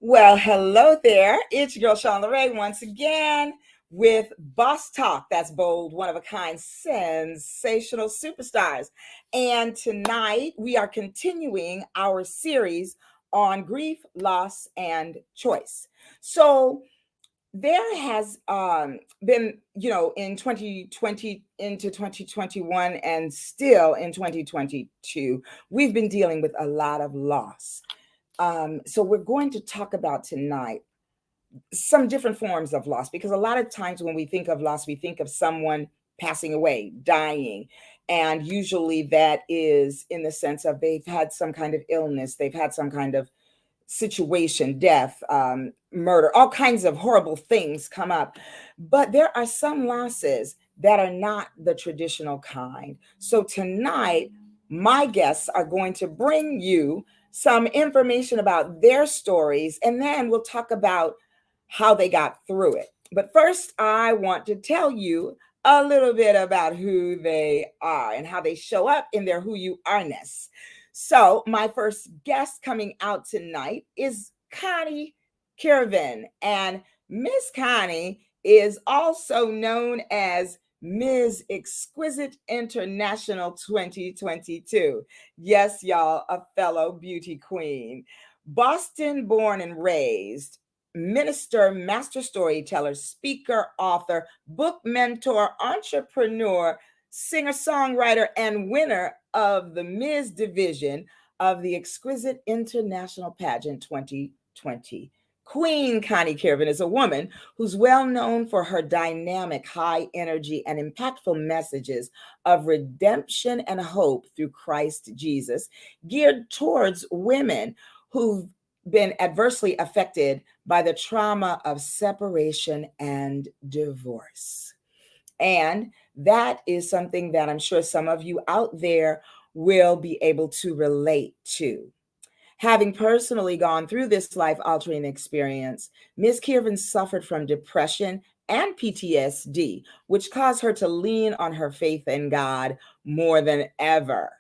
Well, hello there. It's your girl Sean LeRae once again with Boss Talk. That's bold, one of a kind, sensational superstars. And tonight we are continuing our series on grief, loss, and choice. So there has been, in 2020 into 2021 and still in 2022, we've been dealing with a lot of loss. So we're going to talk about tonight some different forms of loss because a lot of times when we think of loss, we think of someone passing away, dying. And usually that is in the sense of they've had some kind of illness, they've had some kind of situation, death, murder, all kinds of horrible things come up. But there are some losses that are not the traditional kind. So tonight, my guests are going to bring you some information about their stories, and then we'll talk about how they got through it. But first, I want to tell you a little bit about who they are and how they show up in their who you are-ness. So, my first guest coming out tonight is Connie Kirvin. And Miss Connie is also known as Ms. Exquisite International 2022. Yes, y'all, a fellow beauty queen. Boston born and raised, minister, master storyteller, speaker, author, book mentor, entrepreneur, singer songwriter, and winner of the Ms. Division of the Exquisite International Pageant 2020. Queen Connie Kirvin is a woman who's well known for her dynamic, high energy, and impactful messages of redemption and hope through Christ Jesus, geared towards women who've been adversely affected by the trauma of separation and divorce. And that is something that I'm sure some of you out there will be able to relate to. Having personally gone through this life altering experience, Ms. Kirvin suffered from depression and PTSD, which caused her to lean on her faith in God more than ever.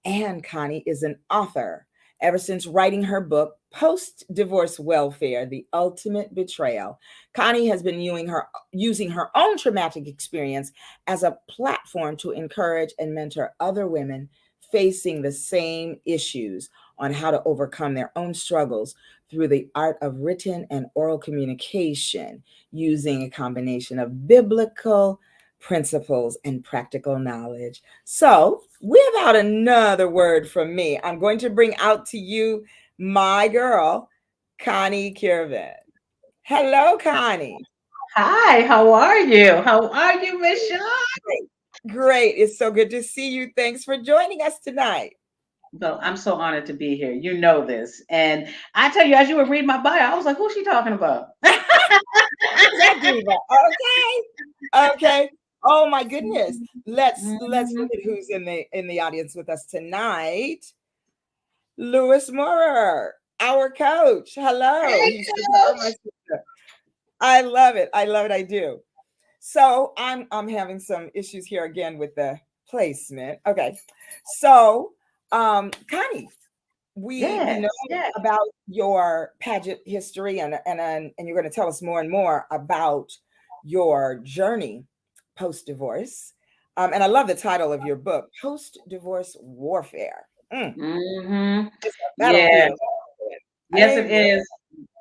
And Connie is an author. Ever since writing her book, Post Divorce Welfare: The Ultimate Betrayal, Connie has been using her own traumatic experience as a platform to encourage and mentor other women facing the same issues on how to overcome their own struggles through the art of written and oral communication using a combination of biblical principles and practical knowledge. So, without another word from me, I'm going to bring out to you my girl, Connie Kirvin. Hello, Connie. Hi, how are you? How are you, Miss Shaw? Great. Great. It's so good to see you. Thanks for joining us tonight. Well, I'm so honored to be here. You know this. And I tell you, as you were reading my bio, I was like, who's she talking about? That diva. Okay. Okay. Oh my goodness. Let's look Mhm. at who's in the audience with us tonight. Lewis Moorer, our coach. Hello. Hey, He says, hello, my Coach. sister. I love it. I love it. I do. So I'm having some issues here again with the placement. Okay. So Connie, we know Yes, yes. about your pageant history and you're going to tell us more and more about your journey post divorce. And I love the title of your book, Post Divorce Warfare. hmm It's a Yeah. battlefield. Yes, it Amen. is.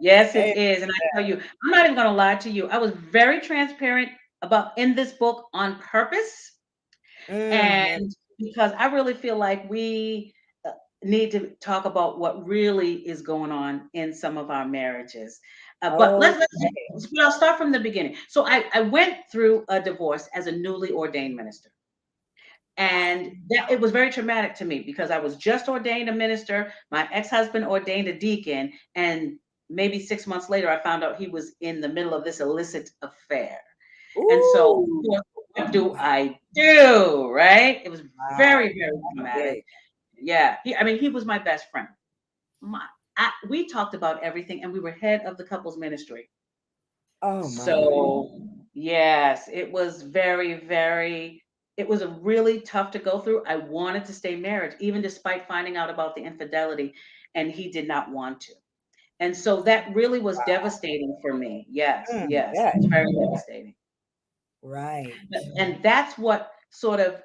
Yes, it Amen. is. And I tell you, I'm not even going to lie to you. I was very transparent about in this book on purpose. Mhm. And because I really feel like we need to talk about what really is going on in some of our marriages. But Oh, I'll start from the beginning. So I went through a divorce as a newly ordained minister. And that it was very traumatic to me because I was just ordained a minister. My ex-husband ordained a deacon, and maybe 6 months later, I found out he was in the middle of this illicit affair. And so, of ooh. course, what do I do? Right? It was very, Wow. very traumatic. Big. Yeah. I mean, he was my best friend. We talked about everything, and we were head of the couples ministry. Oh my. So, yes, it was very, very, it was a really tough to go through. I wanted to stay married, even despite finding out about the infidelity, and he did not want to. And so that really was Wow. devastating for me. Yes, Mm, yes, yeah. it was very devastating. Right. And that's what sort of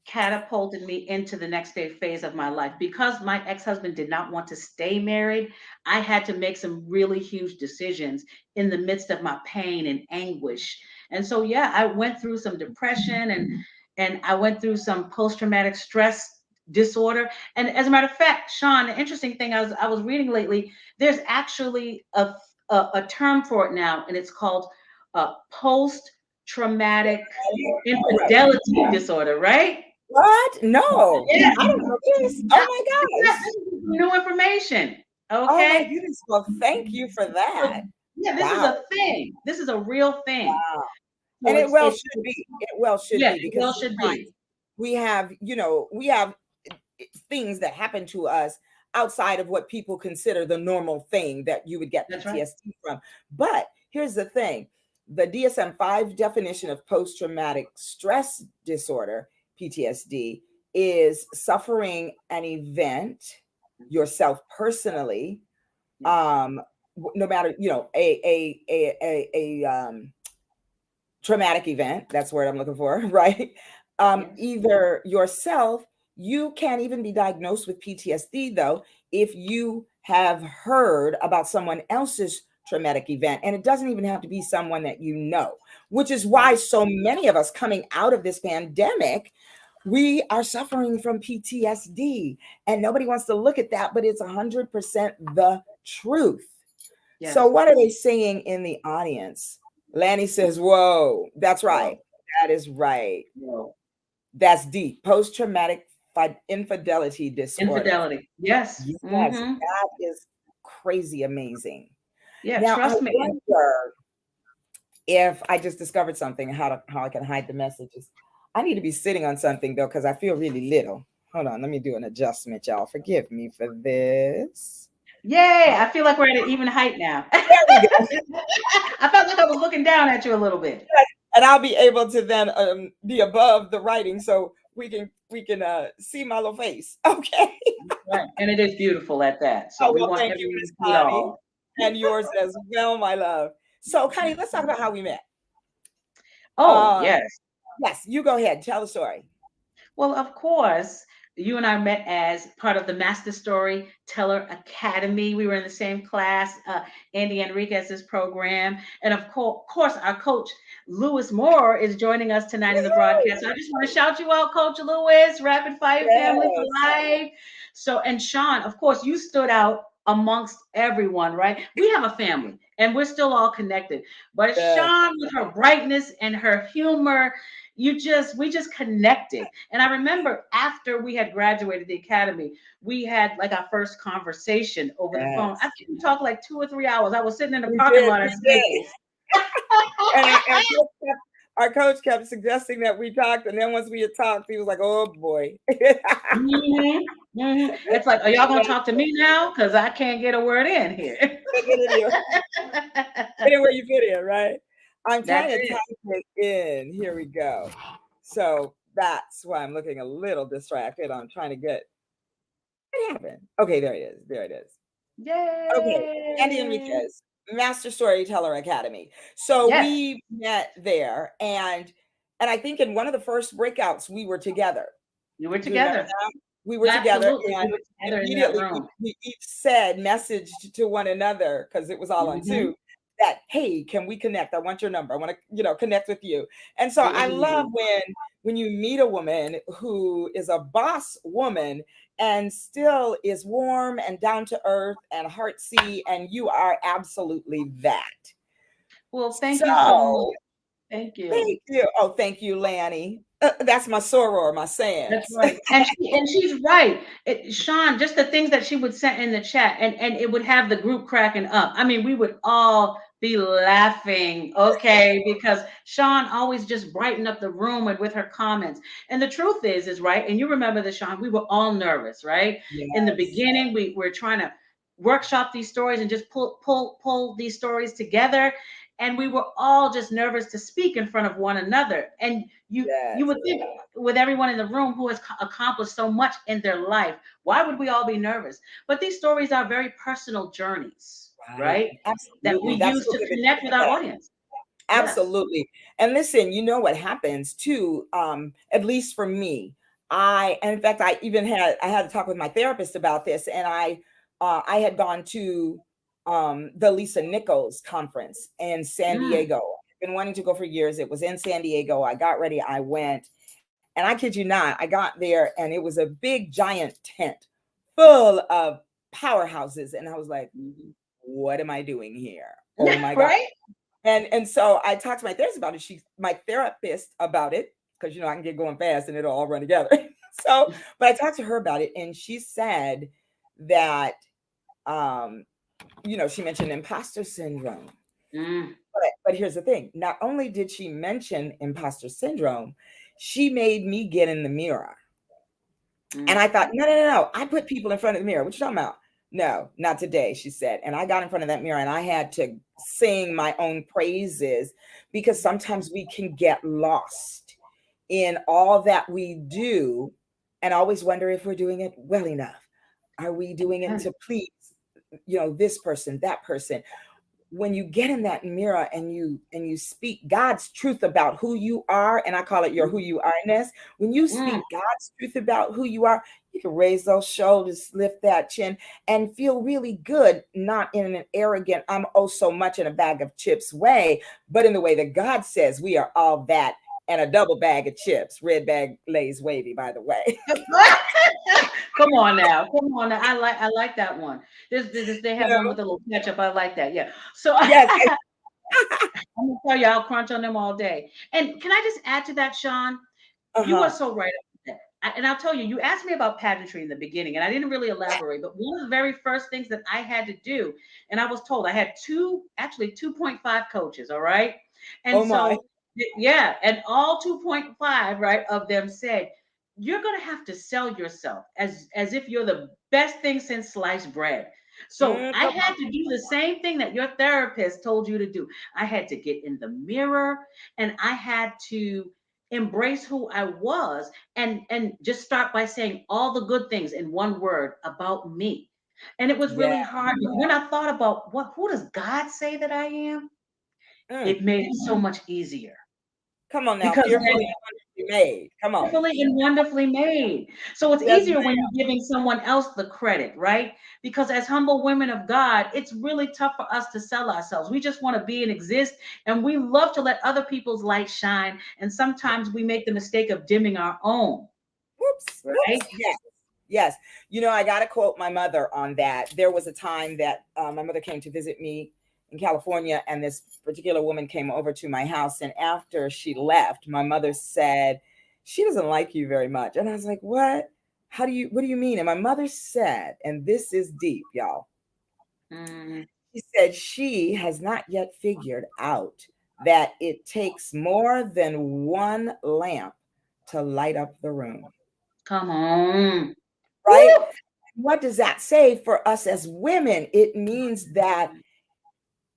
catapulted me into the next day phase of my life. Because my ex-husband did not want to stay married, I had to make some really huge decisions in the midst of my pain and anguish. And so yeah, I went through some depression, and I went through some post-traumatic stress disorder. And as a matter of fact, Sean, the interesting thing I was reading lately, there's actually a term for it now, and it's called post-traumatic Right. infidelity disorder, right? What? No, Yeah. I don't know this. Oh my This gosh. is new information. Oh my Okay. goodness. Well, thank you for So that. yeah, this is Wow. a thing. This is a real thing. Wow. So And it it's well it's should be. It well should yeah, be it because well should sometimes be. we have things that happen to us outside of what people consider the normal thing that you would get That's right. PTSD from. But here's the thing, the DSM-5 definition of post traumatic stress disorder, PTSD, is suffering an event yourself personally, Yes. um, no matter, a traumatic event, that's the word I'm looking for, right? Yes. Either yourself, you can't even be diagnosed with PTSD though, if you have heard about someone else's traumatic event. And it doesn't even have to be someone that you know, which is Right. why so many of us coming out of this pandemic, we are suffering from PTSD. And nobody wants to look at that, but it's 100% the truth. So, Yes. what are they saying in the audience? Lanny says, whoa, that's right. Whoa. That is right. Whoa. That's deep. Post traumatic infidelity disorder. Infidelity. Yes. Yes, Mm-hmm. that is crazy amazing. Yeah, Now, I trust me. wonder if I just discovered something, how I can hide the messages. I need to be sitting on something though, because I feel really little. Hold on, let me do an adjustment, y'all. Forgive me for this. Yay. Oh, I feel like we're at an even height now. there we go. I felt like I was looking down at you a little bit. And I'll be able to then be above the writing so we can see my little face. Okay. Right. And it is beautiful at that. So Oh we well, want thank you, everyone Miss to see it Connie, all. and yours as well, my love. So, Connie, let's talk about how we met. Oh, Um, yes. yes, you go ahead, tell the story. Well, of course, you and I met as part of the Master Storyteller Academy. We were in the same class, Andy Enriquez's program. And of course, our coach, Lewis Moore, is joining us tonight in the broadcast. Woo! So I just want to shout you out, Coach Lewis, Rapid Fire Family for Yes, Life. So, and Sean, of course, you stood out amongst everyone, right? We have a family and we're still all connected. But yes, Sean, with her brightness and her humor, we just connected. And I remember after we had graduated the academy, we had like our first conversation over the phone. I yes. think we talked like 2 or 3 hours. I was sitting in the We parking did, lot at we did. Staples. And our coach kept suggesting that we talked, and then once we had talked, he was like, "Oh boy." Mhm, mhm. It's like, are y'all gonna talk to me now? Because I can't get a word in here. Fit in where you fit in, right? I'm trying That's to it. type it in. Here we go. So that's why I'm looking a little distracted. I'm trying to get what happened. Okay, there it is. There it is. Okay, Andy Yay. Enriquez, Master Storyteller Academy. So Yes, we met there, and I think in one of the first breakouts we were together. we were Do you remember together. that? We were together, Absolutely. and We were together in that immediately we, room. we each said, messaged to one another because it was all on Hmm. Zoom. That hey, can we connect? I want your number. I want to, connect with you. And so It I was love easy. when you meet a woman who is a boss woman and still is warm and down to earth and heartsy, and you are absolutely that. Well, thank you so much. So Thank you. thank you. Oh, thank you, Lanny. That's my soror, my That's sans. right. And she's right. Sean, just the things that she would send in the chat, and it would have the group cracking up. I mean, we would all be laughing, okay, because Sean always just brightened up the room and with her comments. And the truth is right, and you remember this, Sean, we were all nervous, right? In the Yes. beginning, we were trying to workshop these stories and just pull these stories together. And we were all just nervous to speak in front of one another. And you Yes. would think with everyone in the room who has accomplished so much in their life, why would we all be nervous? But these stories are very personal journeys. Right. right? That we Absolutely. That's use so to good that you connect with brought our that up. audience. Yes. Absolutely. And listen, you know what happens too, at least for me. And in fact, I had to talk with my therapist about this, and I had gone to the Lisa Nichols conference in San Mm, Diego. I've been wanting to go for years. It was in San Diego. I got ready, I went, and I kid you not, I got there and it was a big giant tent full of powerhouses. And I was like, mhm. what am I doing here? Oh my God. Right? And so I talked to my therapist about it, because I can get going fast and it'll all run together. So, but I talked to her about it, and she said that um, she mentioned imposter syndrome. Mm, But here's the thing: not only did she mention imposter syndrome, she made me get in the mirror. And mm. I thought, no, no, no, no. I put people in front of the mirror. What you talking about? No, not today, she said. And I got in front of that mirror and I had to sing my own praises, because sometimes we can get lost in all that we do and always wonder if we're doing it well enough. Are we doing it Amen. to please, this person, that person? When you get in that mirror and you speak God's truth about who you are, and I call it your who you are-ness. When you Mm, speak God's truth about who you are, you can raise those shoulders, lift that chin, and feel really good, not in an arrogant, I'm oh so much in a bag of chips way, but in the way that God says we are all that and a double bag of chips. Red bag lays wavy, by the way. come on now. Come on now. I like that one. They You have one know? with a little ketchup. I like that. Yeah. So Yes. I'm gonna tell you, I'll crunch on them all day. And can I just add to that, Sean? You are Uh-huh. so right. And I'll tell you, you asked me about pageantry in the beginning, and I didn't really elaborate. But one of the very first things that I had to do, and I was told I had actually 2.5 coaches, all right? And Oh my. so, yeah, and all 2.5, right, of them said, you're going to have to sell yourself as if you're the best thing since sliced bread. So I Come had to do the same thing that your therapist told you to do. I had to get in the mirror, and I had to embrace who I was, and just start by saying all the good things in one word about me. And it was yeah. really hard. But when I thought about who does God say that I am, Mm. it made it so much easier Come on now, because fearfully then and wonderfully made. Come on. carefully and wonderfully made. So it's Yes, easier when you're giving someone else the credit, right? Because as humble women of God, it's really tough for us to sell ourselves. We just want to be and exist, and we love to let other people's light shine. And sometimes we make the mistake of dimming our own, whoops, right? whoops. Yes, yes. I got to quote my mother on that. There was a time that my mother came to visit me in California, and this particular woman came over to my house. And after she left, my mother said, she doesn't like you very much. And I was like, what? What do you mean? And my mother said, and this is deep, y'all. Mm, She said she has not yet figured out that it takes more than one lamp to light up the room, come on. right? Woo! What does that say for us as women? It means that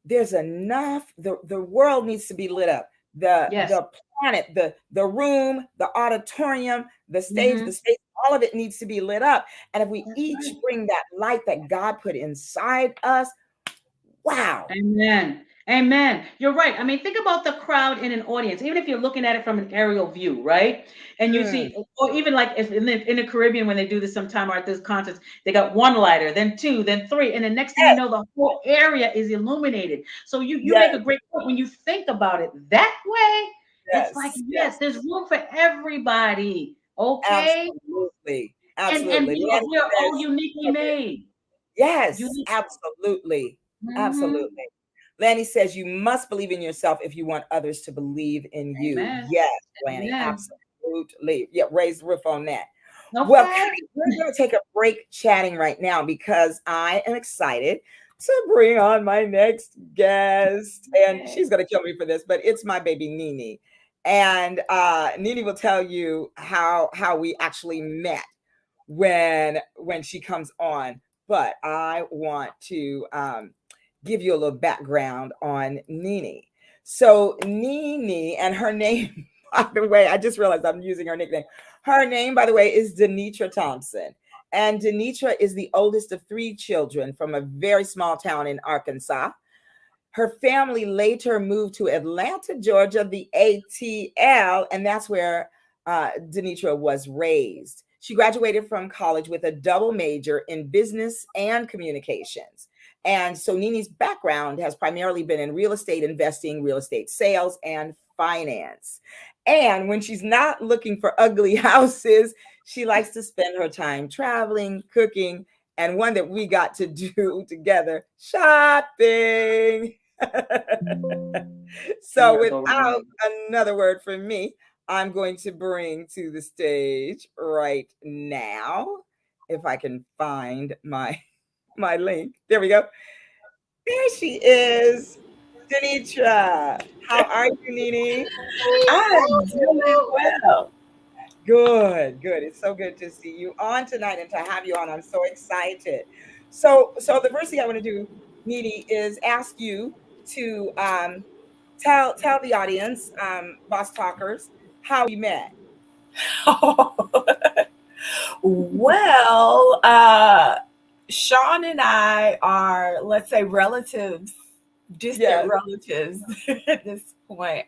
there's enough, the world needs to be lit up. Yes. The planet, the room, the auditorium, the stage, the Hmm. space, all of it needs to be lit up. And if we That's each right. bring that light that God put inside us, wow. Amen. Amen. You're right. I mean, think about the crowd in an audience, even if you're looking at it from an aerial view, right? And you Mm, see, or even like if in the Caribbean when they do this sometime or at this concerts, they got one lighter, then two, then three, and the next thing you yes, know, the whole area is illuminated. So you make yes, a great point when you think about it that way. It's like yes, yes, yes. there's room for everybody. Okay, Absolutely. and Absolutely. we are, Lanny we are all says, uniquely okay, made. yes, Unique. absolutely. Hmm. Absolutely. Lanny says you must believe in yourself if you want others to believe in you. Amen. Yes, Lanny, Amen. absolutely. Yeah, raise the roof on that. Well, Okay. Connie, we're going to take a break chatting right now because I am excited to bring on my next guest. And Okay. she's going to kill me for this, but it's my baby Nini. And Nini will tell you how we actually met when she comes on. But I want to give you a little background on Nini. So Nini and her name, by the way, I just realized I'm using her nickname. Her name, by the way, is Denitra Thompson. And Denitra is the oldest of three children from a very small town in Arkansas. Her family later moved to Atlanta, Georgia, the ATL, and that's where Denitra was raised. She graduated from college with a double major in business and communications. And so Nini's background has primarily been in real estate investing, real estate sales, and finance. And when she's not looking for ugly houses, she likes to spend her time traveling, cooking, and one that we got to do together, shopping. So, Wonderful. without another word from me, I'm going to bring to the stage right now, if I can find my link. There we go. There she is, Denitra. How are you, Nini? I'm doing well. Good, good. It's so good to see you on tonight and to have you on. I'm so excited. So the first thing I want to do, Nini, is ask you to tell the audience, boss talkers, how we met. Well, Sean and I are, let's say, relatives, distant Yes. relatives at this point.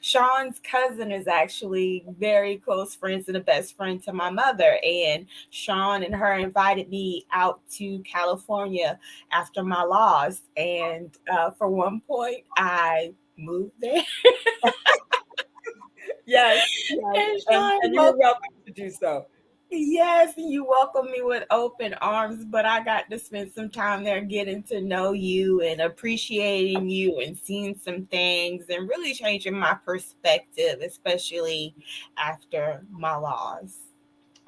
Sean's cousin is actually very close friends and a best friend to my mother. And Sean and her invited me out to California after my loss. And for one point, I moved there. Yes, yes. And And Sean you were welcome to do so. Yes, you welcomed me with open arms, but I got to spend some time there getting to know you and appreciating you and seeing some things and really changing my perspective, especially after my loss.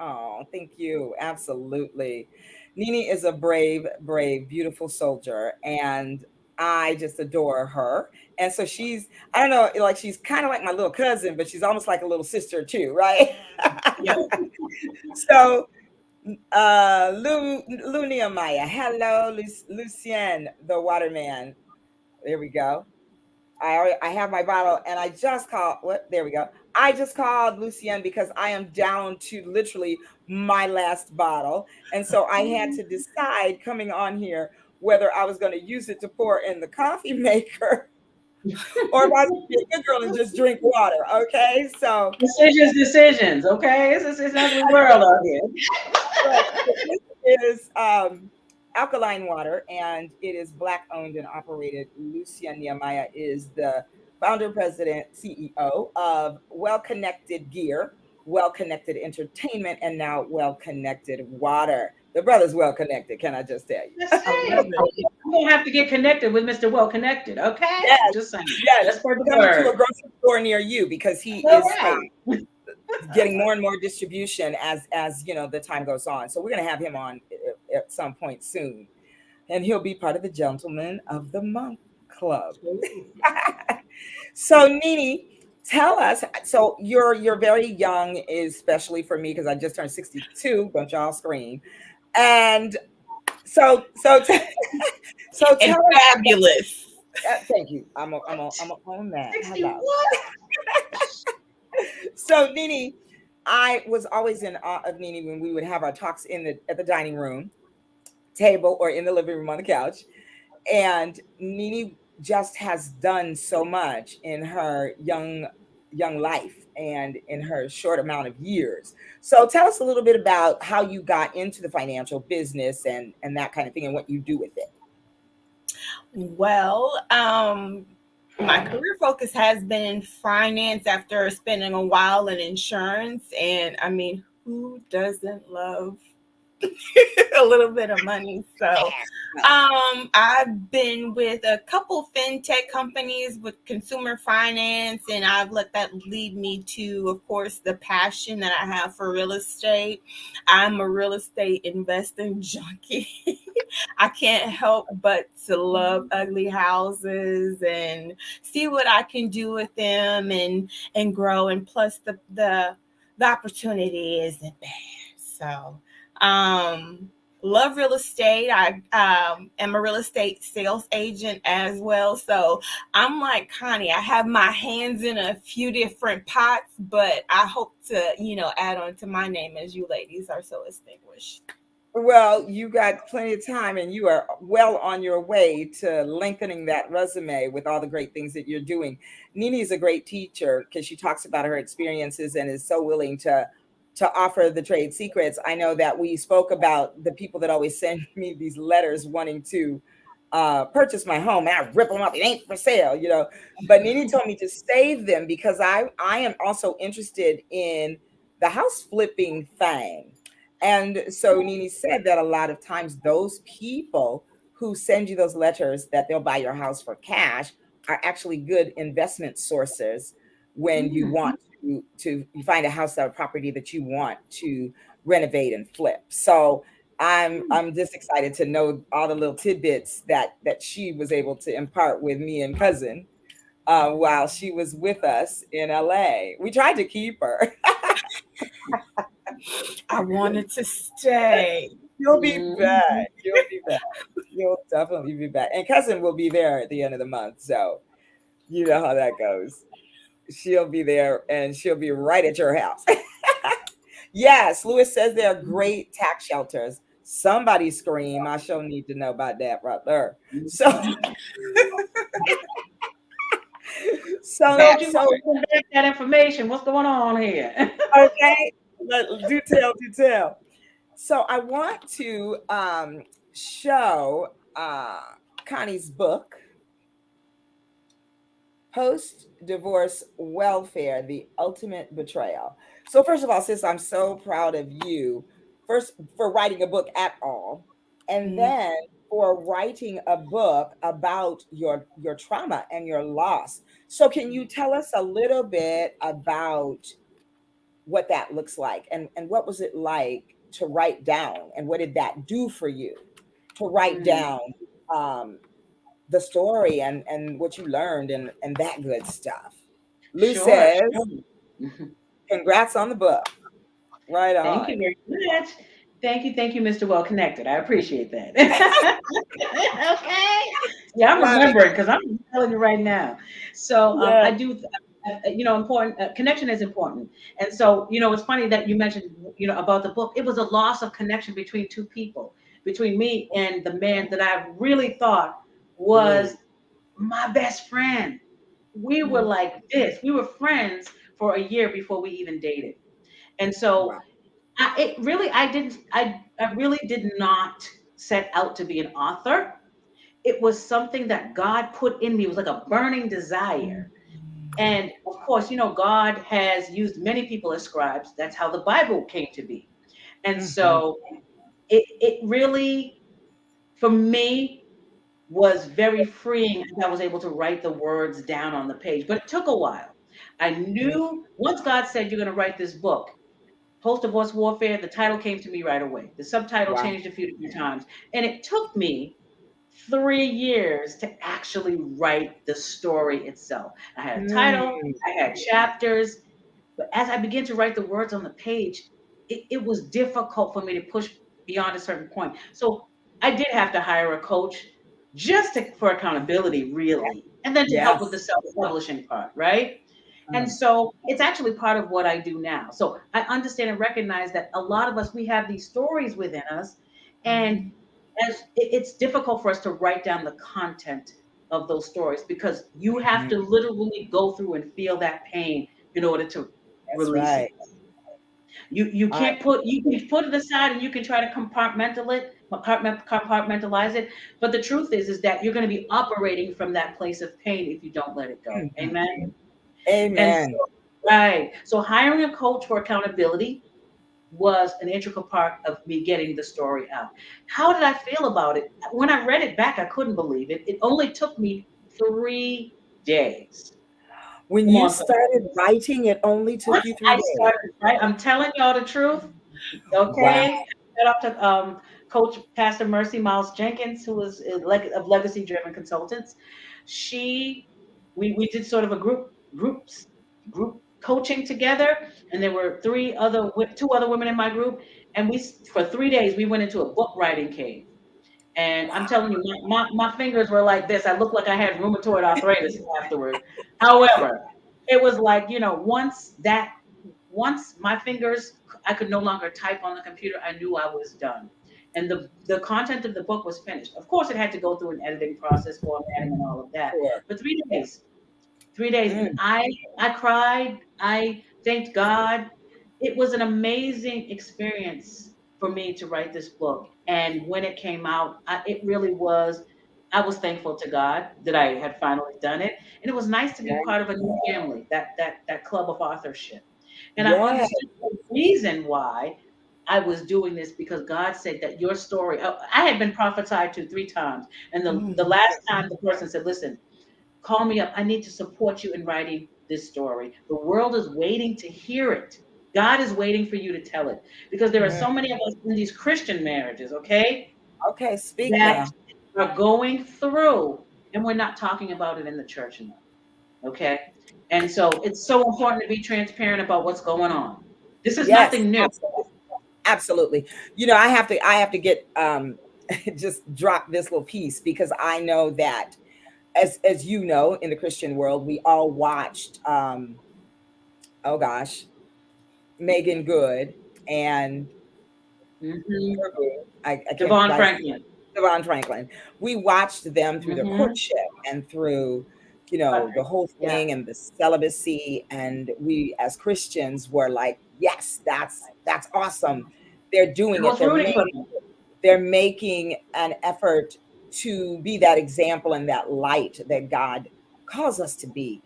Oh, thank you. Absolutely. Nini is a brave, brave, beautiful soldier, and I just adore her. And so I don't know, like she's kind of like my little cousin, but she's almost like a little sister too, right? Yep. So, Lou Nehemiah, hello, Lucien, the waterman. There we go. I have my bottle and I just called what there we go. I just called Lucien because I am down to literally my last bottle. And so I had to decide coming on here whether I was going to use it to pour in the coffee maker or if I was going to be a good girl and just drink water. Okay. So Decisions. Okay, it's not the world out here. right. So this is alkaline water, and it is Black owned and operated. Lucia Nehemiah is the founder, president, CEO of Well Connected Gear, Well Connected Entertainment, and now Well Connected Water. The brother's well connected, can I just tell Just you? I love saying. it. I'm gonna have to get connected with Mr. Well Connected. Okay, Yes, just saying. yes. Just for the Coming to a word. grocery store near you because he All is right. getting more and more distribution as the time goes on. So we're going to have him on at some point soon, and he'll be part of the Gentlemen of the Month Club. So Nini, tell us. So you're very young, especially for me because I just turned 62. Don't y'all scream. And so And tell us. fabulous. Thank you. I'm on that. 60 Hello. what? So Nini, I was always in awe of Nini when we would have our talks at the dining room table or in the living room on the couch. And Nini just has done so much in her young life and in her short amount of years. So tell us a little bit about how you got into the financial business and that kind of thing and what you do with it. Well, my career focus has been in finance after spending a while in insurance. And I mean, who doesn't love a little bit of money? So, I've been with a couple fintech companies with consumer finance, and I've let that lead me to, of course, the passion that I have for real estate. I'm a real estate investing junkie. I can't help but to love ugly houses and see what I can do with them and grow. And plus, the opportunity isn't bad. So, um, love real estate. I am a real estate sales agent as well. So I'm like Connie, I have my hands in a few different pots, but I hope to, add on to my name as you ladies are so distinguished. Well, you got plenty of time and you are well on your way to lengthening that resume with all the great things that you're doing. Nini is a great teacher because she talks about her experiences and is so willing to offer the trade secrets. I know that we spoke about the people that always send me these letters wanting to purchase my home, and I rip them up. It ain't for sale, you know. But Nini told me to save them because I am also interested in the house flipping thing. And so Nini said that a lot of times those people who send you those letters that they'll buy your house for cash are actually good investment sources when you Mm, want to you find a house or a property that you want to renovate and flip. So I'm just excited to know all the little tidbits that she was able to impart with me and cousin while she was with us in LA. We tried to keep her. I wanted to stay. You'll be mm, back. You'll be back. You'll definitely be back. And cousin will be there at the end of the month. So you know how that goes. She'll be there and she'll be right at your house. Yes, Lewis says they are great tax shelters. Somebody scream. I sure need to know about that right there. So so Told you so to convey that information. What's going on here? okay. Do tell, do tell. So I want to show Connie's book, Post Divorce Welfare, The Ultimate Betrayal. So, first of all, sis, I'm so proud of you, first for writing a book at all, and Mm, then for writing a book about your trauma and your loss. So, can you tell us a little bit about what that looks like and what was it like to write down and what did that do for you to write Mm, down um, the story and what you learned and that good stuff. Lou sure, says, sure. "Congrats on the book." Right Thank on. you very much. Thank you, Mr. Well Connected. I appreciate that. Okay. Yeah, I'm Love it. remembering because I'm telling you right now. So Yeah. I do, important connection is important. And so, it's funny that you mentioned, about the book. It was a loss of connection between two people, between me and the man that I really thought Ooh, was my best friend. We were mm, like this. We were friends for a year before we even dated. And so wow. I really did not set out to be an author. It was something that God put in me. It was like a burning mm, desire. And of course, God has used many people as scribes. That's how the Bible came to be. And Mhm. so it really, for me, was very freeing as I was able to write the words down on the page. But it took a while. I Mhm. knew once God said, "You're going to write this book," Post Divorce Warfare, the title came to me right away. The subtitle Wow. changed a few different times. And it took me 3 years to actually write the story itself. I had a title, Mm. I had chapters, but as I began to write the words on the page, it was difficult for me to push beyond a certain point. So I did have to hire a coach for accountability, really, and then to help with the Yes. self publishing part, right? And Mm. so it's actually part of what I do now. So I understand and recognize that a lot of us, we have these stories within us, and mm. it's difficult for us to write down the content of those stories because you have Mhm. to literally go through and feel that pain in order to That's release it. right. I You can put it aside and you can try to compartmentalize it. But the truth is that you're going to be operating from that place of pain if you don't let it go. Mhm. Amen. And so, Amen. right. So hiring a coach for accountability was an integral part of me getting the story out. How did I feel about it? When I read it back, I couldn't believe it. It only took me 3 days. When Come you on, started somebody. writing, it only took Once you I 3 days. started, right? I'm telling y'all the truth. Wow. Okay. Shout out to Coach Pastor Mercy Miles Jenkins, who is of Legacy Driven Consultants. She, we did sort of a group coaching together, and there were two other women in my group, And for 3 days, we went into a book writing cave. And I'm telling you, my fingers were like this. I looked like I had rheumatoid arthritis afterward. However, it was like, once my fingers, I could no longer type on the computer, I knew I was done. And the content of the book was finished. Of course, it had to go through an editing process, formatting, and all of that. Sure. But 3 days, 3 days, and Mm, I cried. I thanked God. It was an amazing experience for me to write this book. And when it came out, it really was. I was thankful to God that I had finally done it, and it was nice to be yeah. part of a new family, that club of authorship. And I Yeah. understood the reason why I was doing this, because God said that your story. I had been prophesied to 3 times, and the Mm. last time the person said, "Listen, call me up. I need to support you in writing this story. The world is waiting to hear it. God is waiting for you to tell it." Because there are Mm. so many of us in these Christian marriages, okay, Okay, speak that now. are going through, and we're not talking about it in the church enough, okay? And so it's so important to be transparent about what's going on. This is Yes, nothing new. absolutely. Absolutely. I have to get just drop this little piece because I know that as you know, in the Christian world, we all watched oh gosh, Megan Good and Hmm. I can't Devon why Franklin. Devon Franklin. We watched them through their Hmm. courtship and through, the whole Yeah. thing and the celibacy. And we as Christians were like, yes, that's awesome. They're I doing it. was rooting for them. They're making an effort to be that example and that light that God calls us to be.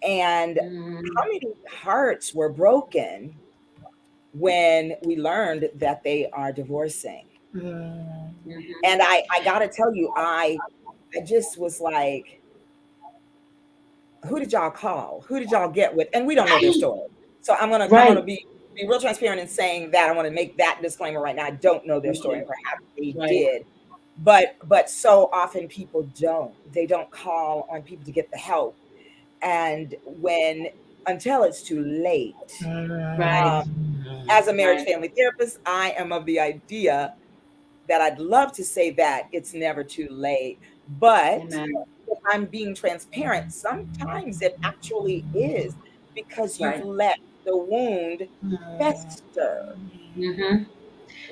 And how Hmm. many hearts were broken when we learned that they are divorcing? Mm. Hmm. And I gotta tell you, I just was like, who did y'all call? Who did y'all get with? And we don't know their Right. story. So I'm gonna Right. be real transparent in saying that I want to make that disclaimer right now. I don't know their story, Okay. and perhaps they Right. did. But so often people don't. They don't call on people to get the help. And when until it's too late. Right. Um, Mm. as a marriage Right. family therapist, I am of the idea that I'd love to say that it's never too late. But Amen. if I'm being transparent, sometimes it actually is because you've Right. let the wound Mm. fester, Hmm. The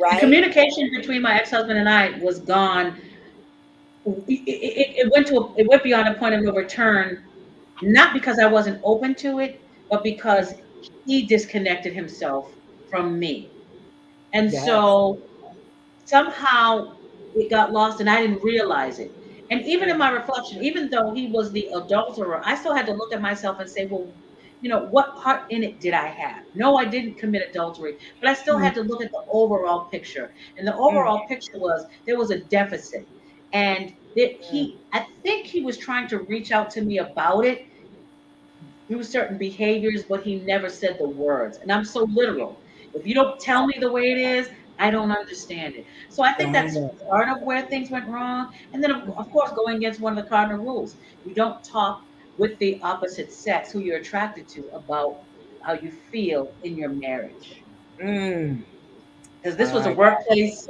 right? communication between my ex-husband and I was gone. It went beyond a point of no return, not because I wasn't open to it, but because he disconnected himself from me. And Yes. so somehow it got lost and I didn't realize it. And even in Mm, my reflection, even though he was the adulterer, I still had to look at myself and say, well, what part in it did I have? No, I didn't commit adultery, but I still Mm. had to look at the overall picture. And the mm, overall picture was there was a deficit. And mm. I think he was trying to reach out to me about it through certain behaviors, but he never said the words. And I'm so literal. If you don't tell me the way it is, I don't understand it. So I think Got that's it. part of where things went wrong. And then, of course, going against one of the cardinal rules, you don't talk with the opposite sex, who you're attracted to, about how you feel in your marriage. Mm. Because this was a I workplace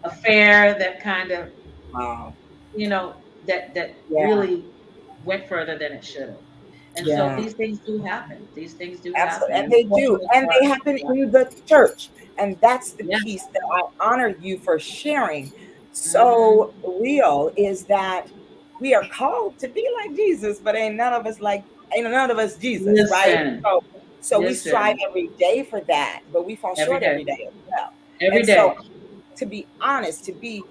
affair that kind of, wow. that Yeah. really went further than it should have. And so Yeah. these things do happen. These things do Absolutely. happen. And And they do. unfortunately And for they us, happen yeah. in the church. And that's the Yes. piece that I honor you for sharing. Hmm. So real is that we are called to be like Jesus, but ain't none of us Jesus, right? Listen, So we strive listen, every day for that, but we fall every short day, every day as well. every And so day. to be honest, to be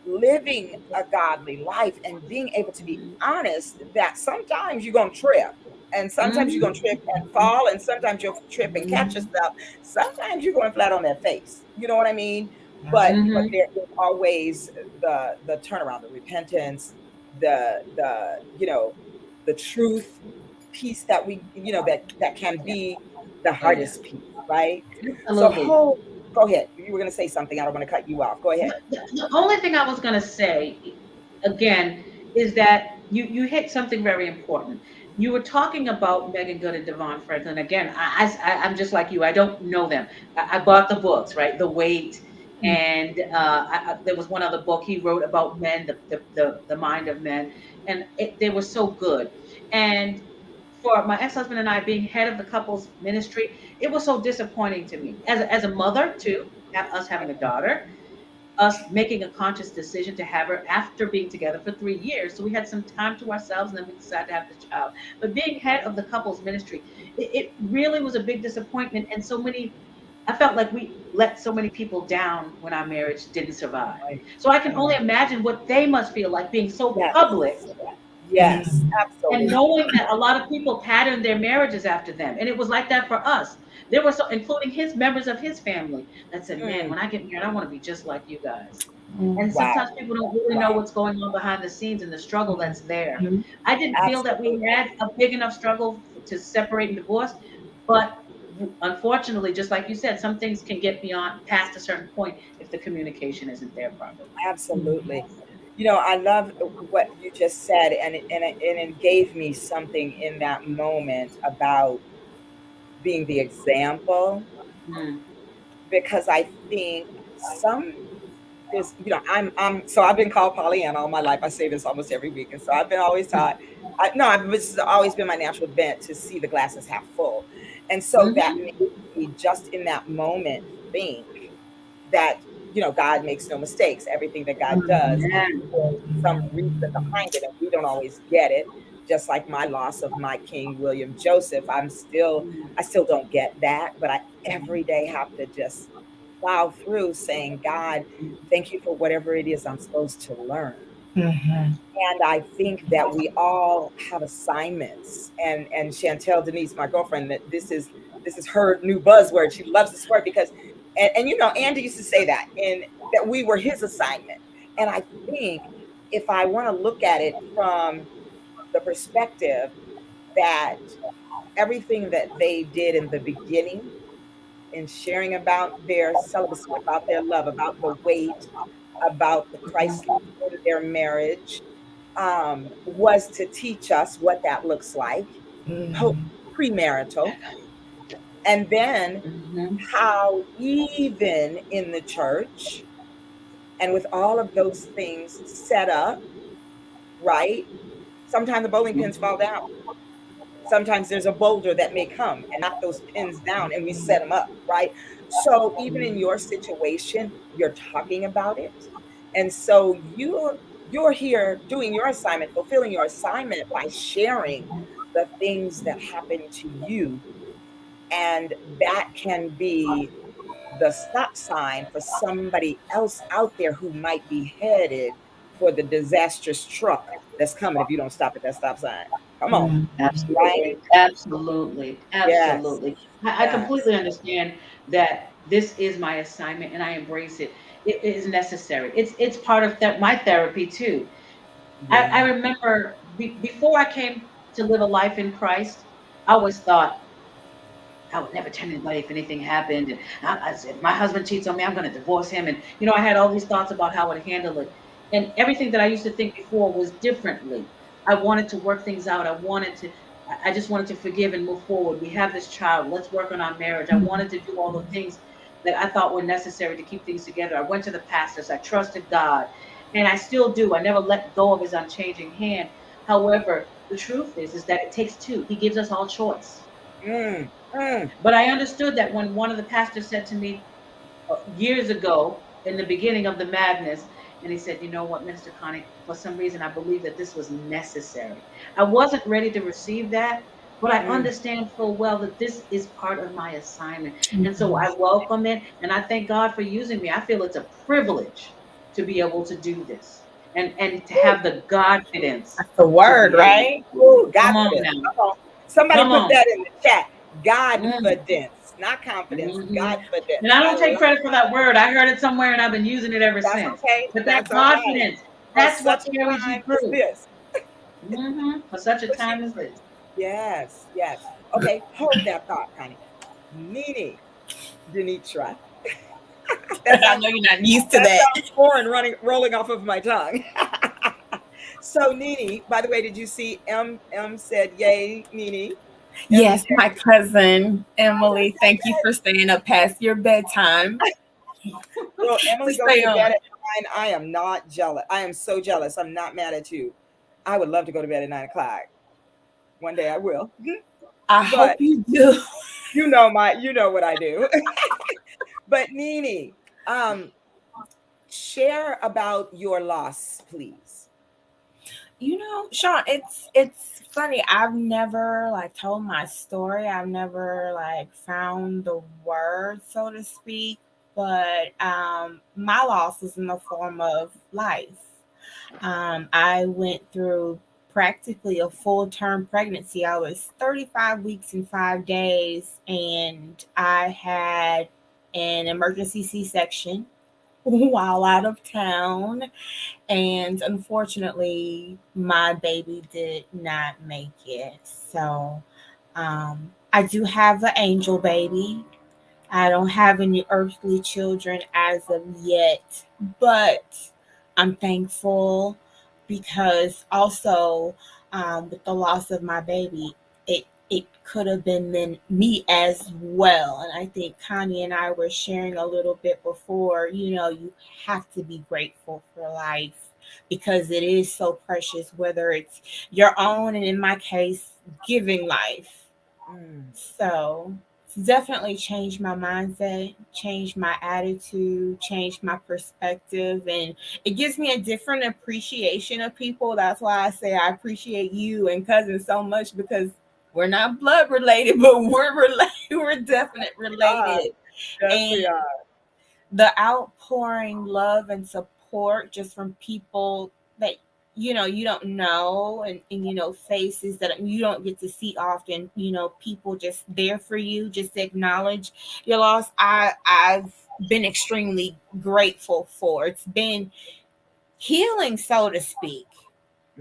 living a godly life and being able to be honest that sometimes you're going to trip and sometimes you're going to Hmm. trip and fall and sometimes you'll trip and catch Mm. yourself. Sometimes you're going flat on that face. You know what I mean? But Hmm. there is always the turnaround, the repentance, the the truth piece that that can be the Oh yeah, hardest piece, right? So absolutely. whole go ahead. You were going to say something. I don't want to cut you off. Go ahead. The only thing I was going to say again is that you hit something very important. you were talking about Megan Good and Devon Franklin. Again, I'm just like you. I don't know them. I bought the books, right? The Weight, and there was one other book he wrote about men, the mind of men, and they were so good. And for my ex-husband and I being head of the couples ministry, it was so disappointing to me as a mother too, us having a daughter, us making a conscious decision to have her after being together for 3 years. So we had some time to ourselves and then we decided to have the child. But being head of the couples ministry, it really was a big disappointment. And so many, I felt like we let so many people down when our marriage didn't survive. Right. So I can only imagine what they must feel like being so Yes. public Yes, and absolutely. knowing that a lot of people patterned their marriages after them. And it was like that for us. There were so, including his members of his family, that said, man, when I get married, I want to be just like you guys. And Wow. sometimes people don't really know what's going on behind the scenes and the struggle that's there. I didn't feel that we Absolutely. had a big enough struggle to separate and divorce, but unfortunately, just like you said, some things can get beyond past a certain point if the communication isn't there properly. Absolutely. I love what you just said, and it gave me something in that moment about being the example, Mm, because I think some is, so I've been called Pollyanna all my life. I say this almost every week, and so I've been always taught. No, this has always been my natural bent to see the glasses half full, and so that mm-hmm. made me just in that moment think that God makes no mistakes. Everything that God does, Yeah. there's some reason behind it, and we don't always get it. Just like my loss of my King William Joseph, I still don't get that, but I every day have to just plow through saying, God, thank you for whatever it is I'm supposed to learn. And I think that we all have assignments. And Chantel Denise, my girlfriend, that this is her new buzzword. She loves this word because, Andy used to say that, and that we were his assignment. And I think if I want to look at it from the perspective that everything that they did in the beginning, in sharing about their celibacy, about their love, about the weight, about the Christ in their marriage, was to teach us what that looks like, premarital, and then Mm-hmm. how even in the church and with all of those things set up, right? Sometimes the bowling pins fall down. Sometimes there's a boulder that may come and knock those pins down, and we set them up, right? So even in your situation, you're talking about it. And so you're here doing your assignment, fulfilling your assignment by sharing the things that happen to you. And that can be the stop sign for somebody else out there who might be headed for the disastrous truck that's coming if you don't stop at that stop sign. Come on, right? Absolutely, absolutely, Yes, absolutely. I yes, completely understand that this is my assignment and I embrace it. It is necessary. It's part of my therapy too. I yeah. remember before I came to live a life in Christ, I always thought I would never tell anybody if anything happened. And I said, if my husband cheats on me, I'm going to divorce him. And, I had all these thoughts about how I would handle it. And everything that I used to think before was differently. I wanted to work things out. I just wanted to forgive and move forward. We have this child. Let's work on our marriage. I wanted to do all the things that I thought were necessary to keep things together. I went to the pastors. I trusted God. And I still do. I never let go of his unchanging hand. However, the truth is that it takes two. He gives us all choice. Mm, mm, But I understood that when one of the pastors said to me years ago in the beginning of the madness, and he said, you know what, Minister Connie, for some reason, I believe that this was necessary. I wasn't ready to receive that, but I mm. understand full well that this is part of my assignment. And so I welcome it, and I thank God for using me. I feel it's a privilege to be able to do this and to have the confidence That's the to word, be able right? to do it. Ooh, Come on confidence. now. Come on. Somebody Come put on. that in the chat. Mm. Godfidence, not confidence. Mhm. And Godfidence. I I don't take love credit for that word. I heard it somewhere and I've been using it ever that's since. okay. But that That's all right. confidence, For that's what such a carries you time as through. this. For such a Pushing time as through. this. Yes, yes. Okay, hold that thought, Connie. Nini Denitra. That I sounds know you're not used to that that. sounds foreign rolling off of my tongue. So Nene, by the way, did you see M said yay, Nene? M Yes, my cousin Emily. Thank you for staying up past your bedtime Well, to Emily goes stay to bed on. at 9. I am not jealous. I am so jealous. I'm not mad at you. I would love to go to bed at 9 o'clock. One day I will. I But hope you do. you know what I do. But Nene, um, share about your loss, please. Sean, it's funny. I've never like told my story. I've never like found the words, so to speak. But my loss was in the form of life. I went through practically a full term pregnancy. I was 35 weeks and 5 days, and I had an emergency C section while out of town. And unfortunately, my baby did not make it. So I do have an angel baby. I don't have any earthly children as of yet, but I'm thankful because also with the loss of my baby, it could have been me as well. And I think Connie and I were sharing a little bit before. You have to be grateful for life because it is so precious, whether it's your own and in my case, giving life. Mm, So it's definitely changed my mindset, changed my attitude, changed my perspective, and it gives me a different appreciation of people. That's why I say I appreciate you and cousin so much because we're not blood related, but we're related. We're definitely ah, related, yes, and we are. the outpouring love and support just from people that you don't know, and faces that you don't get to see often, people just there for you, just to acknowledge your loss. I've been extremely grateful for. It's been healing, so to speak.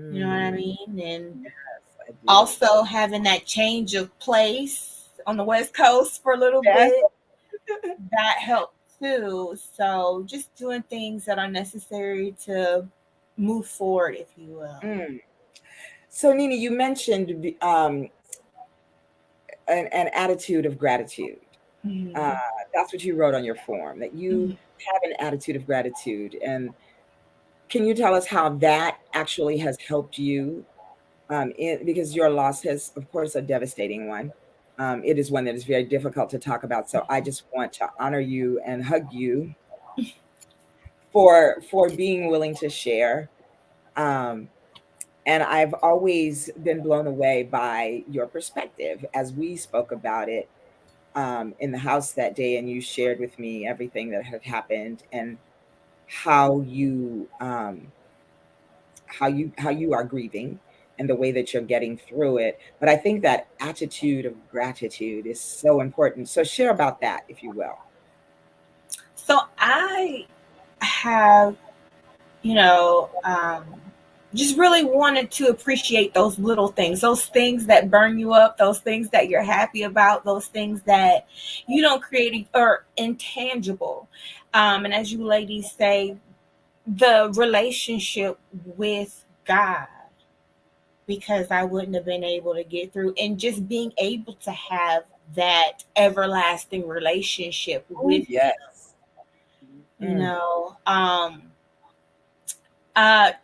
You know what I Mm, mean? And yes, I do. also having that change of place on the West Coast for a little Yes. bit, that helped too. So just doing things that are necessary to move forward, if you will. Mm. So Nene, you mentioned an attitude of gratitude. Uh, Mhm. that's what you wrote on your form, that you Mhm. have an attitude of gratitude. And can you tell us how that actually has helped you? Because your loss has, of course, a devastating one. It is one that is very difficult to talk about. So I just want to honor you and hug you for being willing to share. Um, and I've always been blown away by your perspective as we spoke about it in the house that day, and you shared with me everything that had happened and how you are grieving and the way that you're getting through it. But I think that attitude of gratitude is so important. So share about that, if you will. So I have, you know, um, just really wanted to appreciate those little things, those things that burn you up, those things that you're happy about, those things that you don't create or intangible. And as you ladies say, the relationship with God, because I wouldn't have been able to get through, and just being able to have that everlasting relationship Oh, with yes. you Mm, know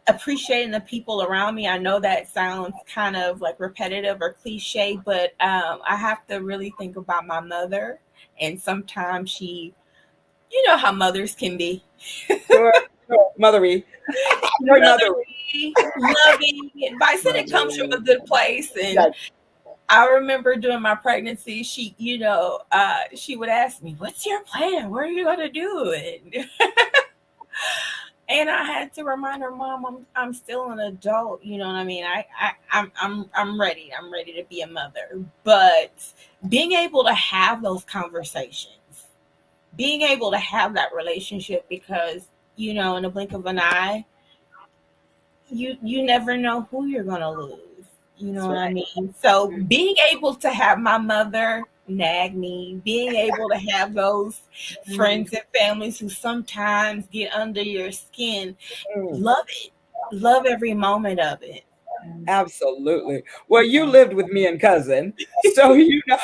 appreciating the people around me. I know that sounds kind of like repetitive or cliche, but I have to really think about my mother. And sometimes you know how mothers can be, sure, sure. Mothery. Very mothery. motherly, loving advice, and it comes from a Mothery. good place. And Yes. I remember during my pregnancy, she would ask me, "What's your plan? Where are you going to do it?" And I had to remind her, "Mom, I'm still an adult. You know what I mean? I'm ready. I'm ready to be a mother." But being able to have those conversations, being able to have that relationship, because in the blink of an eye, you never know who you're gonna lose. You know That's what I right. mean? So Mm, being able to have my mother nag me, being able to have those mm, friends and families who sometimes get under your skin, mm. love it. love every moment of it. Absolutely. Well, you lived with me and cousin, so you know,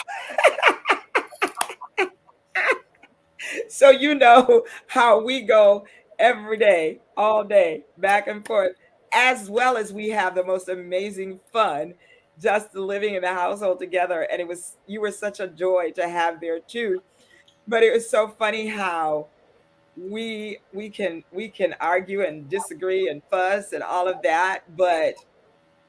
so you know how we go every day, all day, back and forth, as well as we have the most amazing fun just living in the household together. And it was, you were such a joy to have there too. But it was so funny how we can argue and disagree and fuss and all of that, but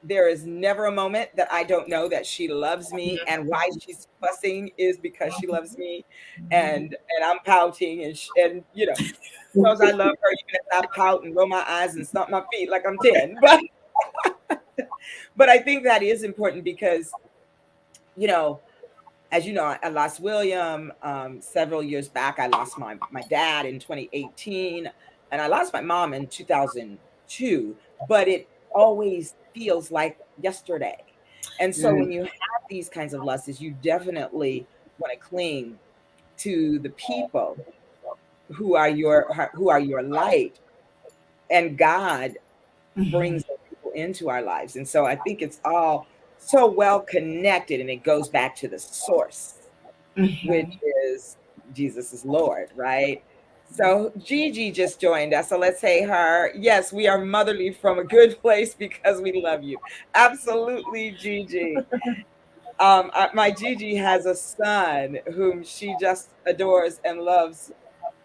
there is never a moment that I don't know that she loves me, and why she's fussing is because she loves me, and I'm pouting, and she knows I love her even if I pout and roll my eyes and stomp my feet like I'm 10. But I think that is important because you know as you know, I lost William several years back. I lost my dad in 2018, and I lost my mom in 2002. But it always feels like yesterday. And so when Mm, you have these kinds of losses, you definitely want to cling to the people who are your light, and God Mhm. brings those people into our lives. And so I think it's all so well connected, and it goes back to the source, which Mhm. is Jesus is Lord, right? So Gigi just joined us. So let's say her. Yes, we are motherly from a good place because we love you. Absolutely, Gigi. My Gigi has a son whom she just adores and loves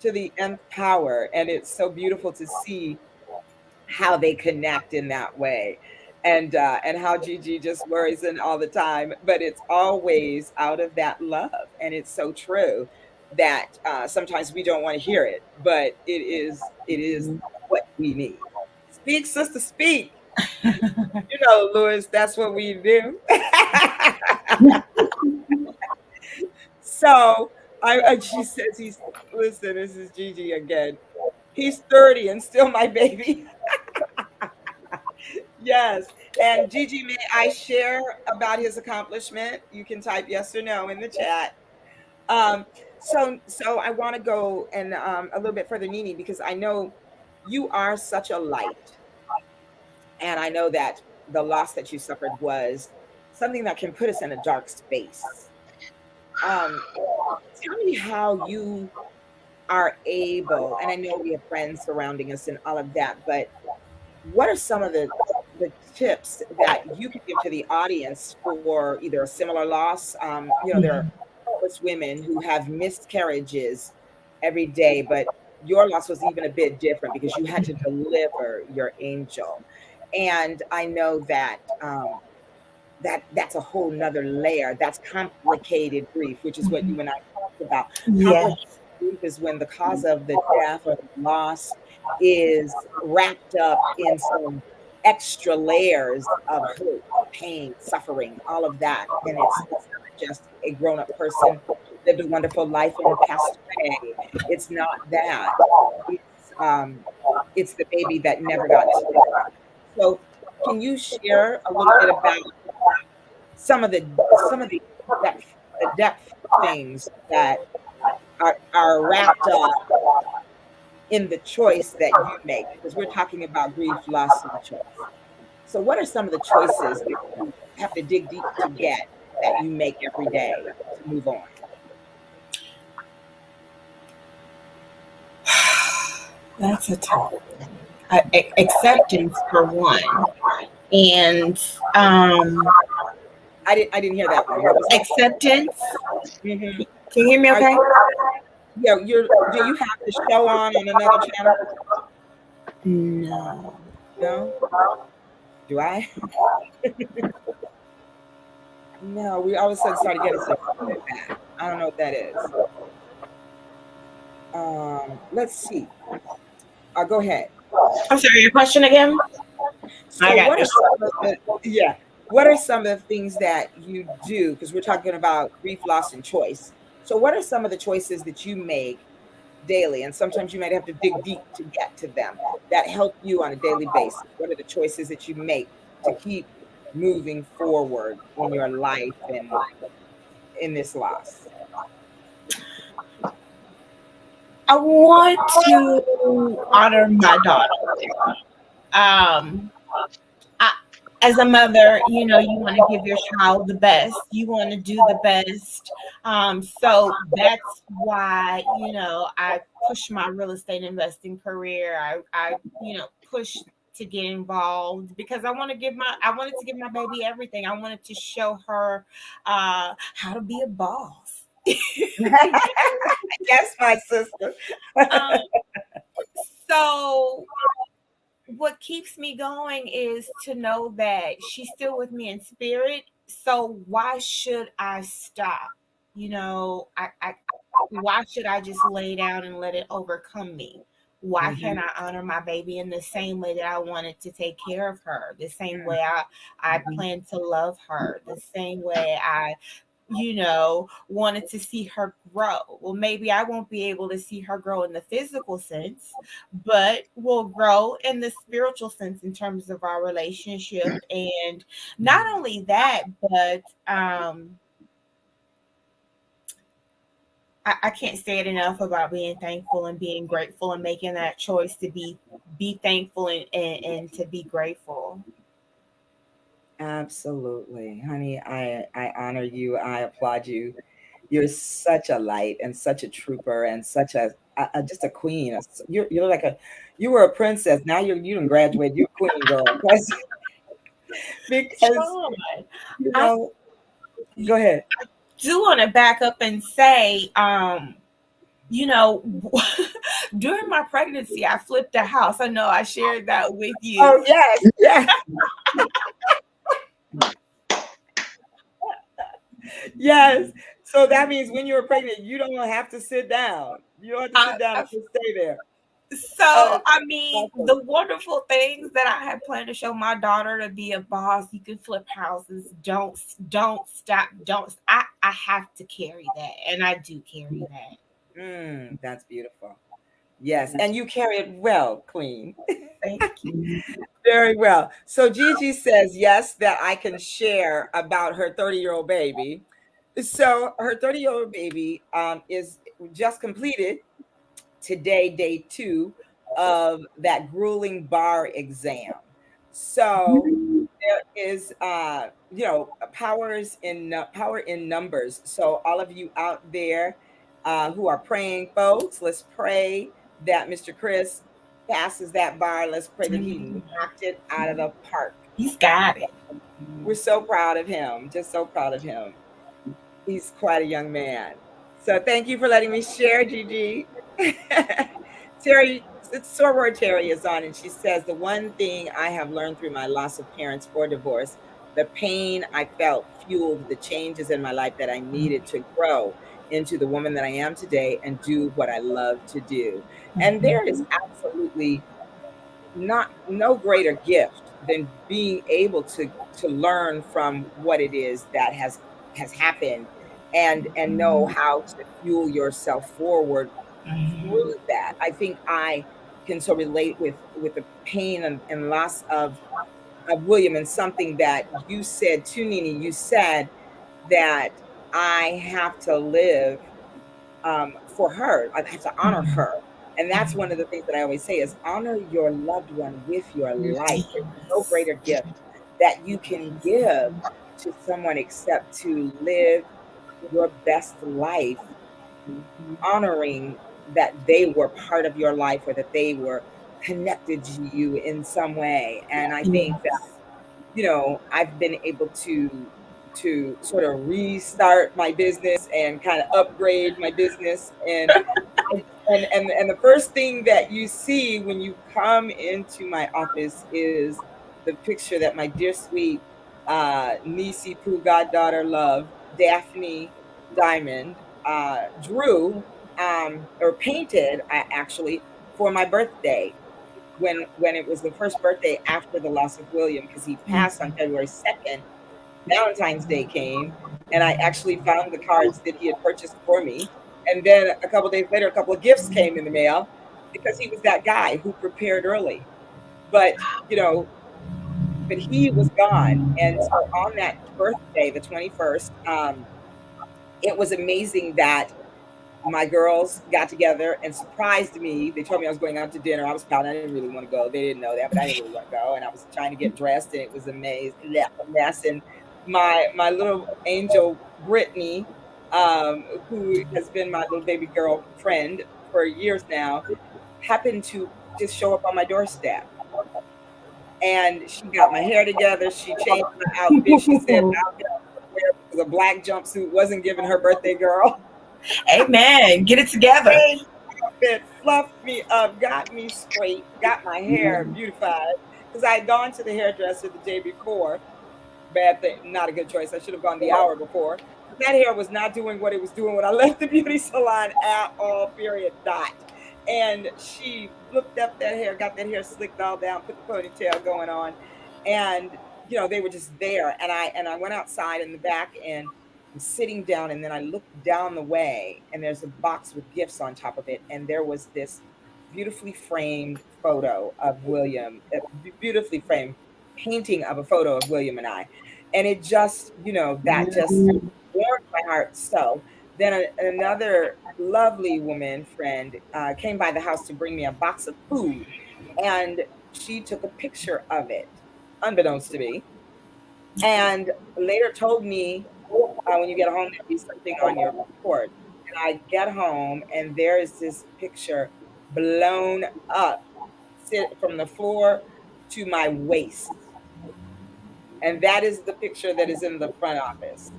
to the nth power. And it's so beautiful to see how they connect in that way, and how Gigi just worries in all the time, but it's always out of that love. And it's so true that sometimes we don't want to hear it, but it is what we need. Speak, sister, speak. Louis, that's what we do. So she says he's, listen, this is Gigi again. He's 30 and still my baby. Yes. And Gigi, may I share about his accomplishment? You can type yes or no in the chat. Um, so I want to go and a little bit further, Nini, because I know you are such a light, and I know that the loss that you suffered was something that can put us in a dark space. Um, Tell me how you are able, and I know we have friends surrounding us and all of that, but what are some of the tips that you could give to the audience for either a similar loss? There are Mhm. countless women who have miscarriages every day, but your loss was even a bit different because you had to deliver your angel. And I know that that's a whole nother layer. That's complicated grief, which is what you and I talked about. Yeah. Complicated grief is when the cause of the death or the loss is wrapped up in some extra layers of hurt, pain, suffering, all of that. And it's not just a grown-up person lived a wonderful life and passed away. It's not that. It's it's the baby that never got to live. So can you share a little bit about some of the depth things that are wrapped up in the choice that you make, because we're talking about grief, loss, and choice. So what are some of the choices that you have to dig deep to get, that you make every day to move on? That's a tough one. Acceptance for one, and I didn't hear that one. What was that? acceptance. Hmm. Can you hear me? Are Okay. Yeah, do you have the show on another channel? No. No? Do I? No, we all of a sudden started getting some feedback. I don't know what that is. Let's see. Go ahead. I'm sorry. Your question again? I So got what are this. some of the yeah, what are some of the things that you do? Because we're talking about grief, loss, and choice. So what are some of the choices that you make daily? And sometimes you might have to dig deep to get to them, that help you on a daily basis. What are the choices that you make to keep moving forward in your life and in this loss? I want to honor my daughter. um I, as a mother, you want to give your child the best. You want to do the best. So that's why, I push my real estate investing career. I push to get involved because I wanted to give my baby everything. I wanted to show her how to be a boss. Yes, my sister. um, so what keeps me going is to know that she's still with me in spirit. So why should I stop? Why should I just lay down and let it overcome me? Why Mhm. can't I honor my baby in the same way that I wanted to take care of her, the same way I Mhm. plan to love her, the same way I wanted to see her grow. Well, maybe I won't be able to see her grow in the physical sense, but we'll grow in the spiritual sense in terms of our relationship. And not only that, but I can't say it enough about being thankful and being grateful and making that choice to be thankful and to be grateful. Absolutely, honey. I honor you. I applaud you. You're such a light and such a trooper and such just a queen. You're like you were a princess. Now you done graduated. You're a queen girl. Because Sean, you I know. Go ahead. do want to back up and say, you know, during my pregnancy, I flipped a house. I know I shared that with you. Oh yes, yes, yes. So that means when you're pregnant, you don't have to sit down. You don't have to I, sit down I, and just stay there. so, I mean, Awesome. the wonderful things that I had planned to show my daughter to be a boss, you can flip houses. Don't stop. Don't. I have to carry that, and I do carry that. That's beautiful. Yes, and you carry it well, Queen. Thank you. Very well. So Gigi says yes that I can share about her 30-year-old baby. So her 30-year-old baby is just completed today, day 2 of that grueling bar exam. So there is power in numbers. So all of you out there who are praying folks, let's pray that Mr. Chris passes that bar. Let's pray that he knocked it out of the park. He's got it. We're so proud of him, just so proud of him. He's quite a young man. So thank you for letting me share, Gigi. Terry, it's Soror Terry is on, and she says the one thing I have learned through my loss of parents or divorce, the pain I felt fueled the changes in my life that I needed to grow into the woman that I am today and do what I love to do. And there is absolutely not no greater gift than being able to learn from what it is that has happened and know how to fuel yourself forward through that. I think I can so relate with the pain and loss of William, and something that you said to Nini. You said that I have to live for her. I have to honor her. And that's one of the things that I always say is honor your loved one with your life. There's no Yes. greater gift that you can give to someone except to live your best life, honoring that they were part of your life or that they were connected to you in some way. And I think that, Yes. I've been able to sort of restart my business and kind of upgrade my business. And the first thing that you see when you come into my office is the picture that my dear sweet niecey poo goddaughter love, Daphne Diamond, drew or painted actually for my birthday when it was the first birthday after the loss of William, because he passed on February 2nd. Valentine's Day came, and I actually found the cards that he had purchased for me. And then a couple days later, a couple of gifts came in the mail because he was that guy who prepared early. But, you know, but he was gone. And so on that birthday, the 21st, it was amazing that my girls got together and surprised me. They told me I was going out to dinner. I was pouting. I didn't really want to go. They didn't know that, but I didn't really want to go. And I was trying to get dressed, and it was a mess. And my little angel Brittany, who has been my little baby girl friend for years now, happened to just show up on my doorstep. And she got my hair together. She changed my outfit. She said outfit I was wear because a black jumpsuit wasn't giving her birthday girl. Amen. Get it together. Changed my outfit, fluffed me up, got me straight, got my hair beautified because I had gone to the hairdresser the day before. Bad thing, not a good choice. I should have gone the hour before. That hair was not doing what it was doing when I left the beauty salon at all, period, dot. And she flipped up that hair, got that hair slicked all down, put the ponytail going on. And, they were just there. And I went outside in the back and I'm sitting down, and then I looked down the way and there's a box with gifts on top of it. And there was this beautifully framed photo of William, beautifully framed painting of a photo of William and I. And it just, that just warmed my heart. So then another lovely woman friend came by the house to bring me a box of food, and she took a picture of it, unbeknownst to me, and later told me, when you get home, there'll be something on your porch. And I get home, and there is this picture blown up, from the floor to my waist. And that is the picture that is in the front office.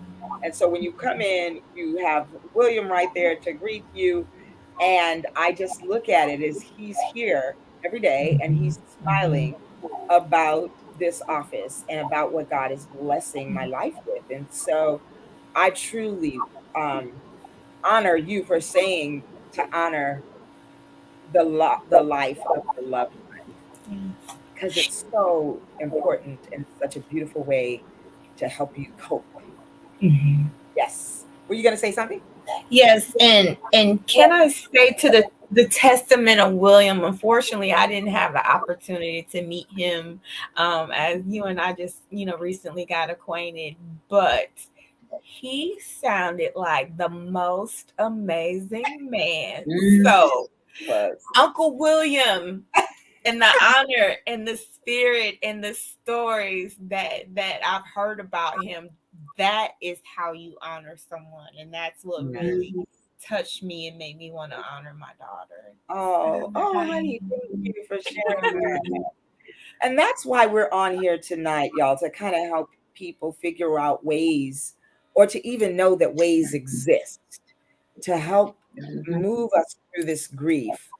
And so when you come in, you have William right there to greet you. And I just look at it as he's here every day and he's smiling about this office and about what God is blessing my life with. And so I truly honor you for saying to honor the life of the loved one, because it's so important and such a beautiful way to help you cope. Mhm. Yes. Were you going to say something? Yes, and can I say to the testament of William? Unfortunately, I didn't have the opportunity to meet him, as you and I just recently got acquainted, but he sounded like the most amazing man. So, Uncle William, and the honor and the spirit and the stories that I've heard about him, that is how you honor someone, and that's what really touched me and made me want to honor my daughter. Oh, honey, thank you for sharing that. And that's why we're on here tonight, y'all, to kind of help people figure out ways, or to even know that ways exist, to help move us through this grief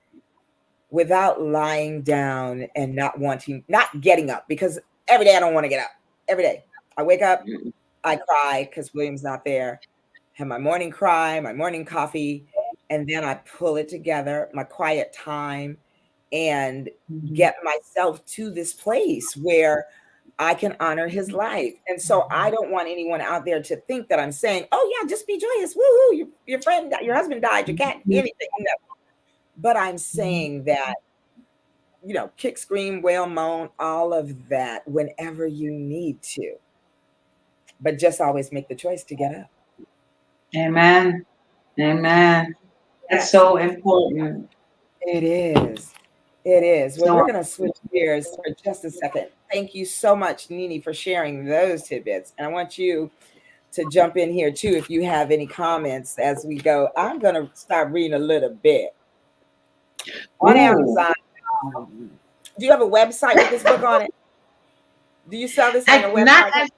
without lying down and not getting up, because every day I don't want to get up. Every day I wake up, I cry because William's not there, have my morning cry, my morning coffee, and then I pull it together, my quiet time, and get myself to this place where I can honor his life. And so I don't want anyone out there to think that I'm saying, oh yeah, just be joyous. Woohoo, your friend, your husband died, your cat, anything. No. But I'm saying that, kick, scream, wail, moan, all of that whenever you need to. But just always make the choice to get up. Amen. Amen. That's so important. It is. It is. Well, we're going to switch gears for just a second. Thank you so much, Nini, for sharing those tidbits. And I want you to jump in here too if you have any comments as we go. I'm going to start reading a little bit. On Amazon. Do you have a website with this book on it? Do you sell this on a website?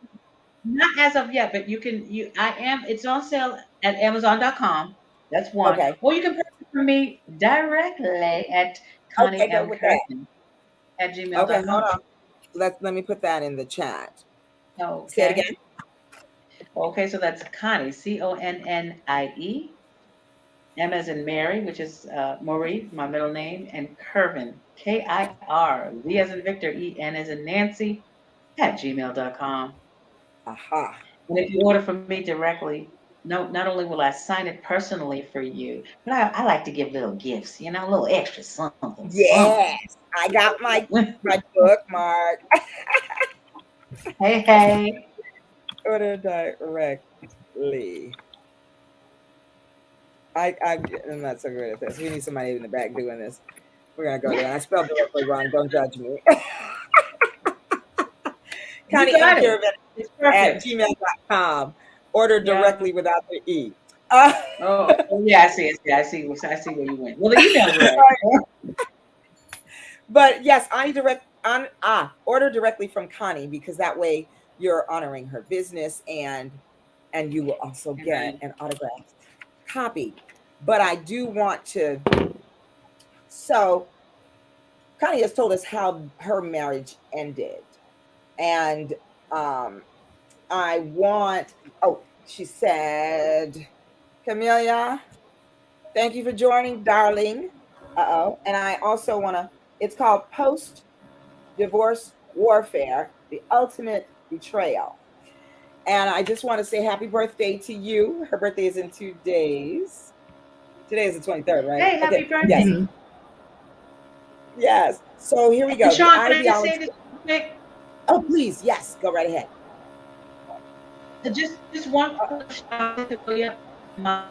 Not as of yet, but it's on sale at Amazon.com. That's one. Okay. Or you can purchase it from me directly at Connie M. Curtin at gmail.com. Okay, hold on. Let me put that in the chat. Okay. Say it again. Okay, so that's Connie, Connie, M as in Mary, which is Marie, my middle name, and Kirvin, Kir, V as in Victor, En as in Nancy, at gmail.com. Aha. And if you order from me directly, not only will I sign it personally for you, but I like to give little gifts, a little extra something. Yes, I got my bookmark. Hey. Order directly. I'm not so good at this. We need somebody in the back doing this. We're gonna go there. I spelled it directly wrong. Don't judge me. You Connie M. got it. Caravan It's at perfect. gmail.com. Order Yeah. directly without the E. Uh, Oh, yeah, I see. I see where you went. Well, the email's right. but yes, order directly from Connie because that way you're honoring her business and you will also get Amen. an autographed copy. But I do want to so Connie has told us how her marriage ended. And um I want she said, Camelia, thank you for joining, darling. And I also want to, it's called Post Divorce Warfare, the Ultimate Betrayal. And I just want to say happy birthday to you. Her birthday is in 2 days. Today is the 23rd, right? Hey, happy Okay. Yes. birthday. Yes. So here we And go. The Sean, can I just say ideology. this real quick? Oh, please. Yes. Go right ahead. Just one quick shout out to Camilla. My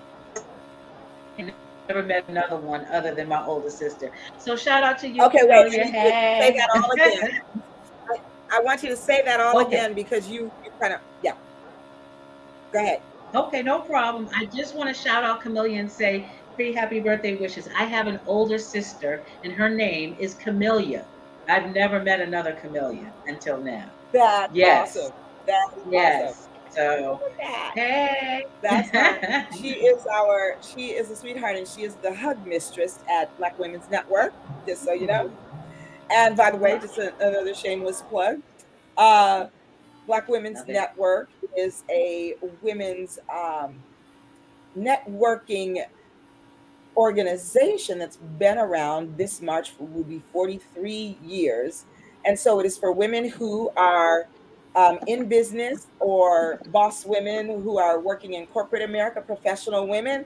never met another one other than my older sister. So shout out to you, Okay, wait. I Camelia. need you to say Hey. that all again. I want you to say that all Okay. again because you kind of, yeah. Go ahead. Okay, no problem. I just want to shout out Camelia and say happy birthday wishes. I have an older sister, and her name is Camelia. I've never met another Camelia until now. That's Yes. awesome. That is awesome. Yes. So, Look at that. hey. That's she is a sweetheart and she is the hug mistress at Black Women's Network, just so you know. And by the way, just another shameless plug. Uh Black Women's Love it. Network is a women's networking organization that's been around. This March will be 43 years. And so it is for women who are in business or boss women who are working in corporate America, professional women,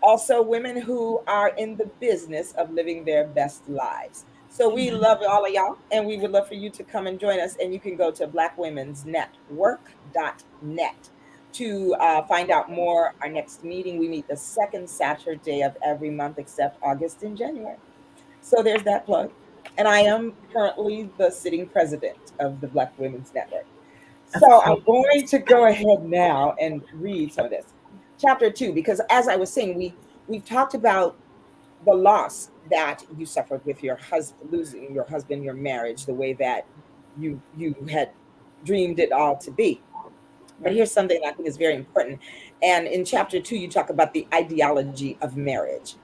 also women who are in the business of living their best lives. So we love all of y'all and we would love for you to come and join us. And you can go to blackwomensnetwork.net to find out more. Our next meeting, we meet the second Saturday of every month except August and January. So there's that plug. And I am currently the sitting president of the Black Women's Network. So I'm going to go ahead now and read some of this. Chapter 2, because as I was saying, we've talked about the loss that you suffered with your husband, losing your husband, your marriage, the way that you had dreamed it all to be. But Right. here's something I think is very important. And in chapter 2, you talk about the ideology of marriage.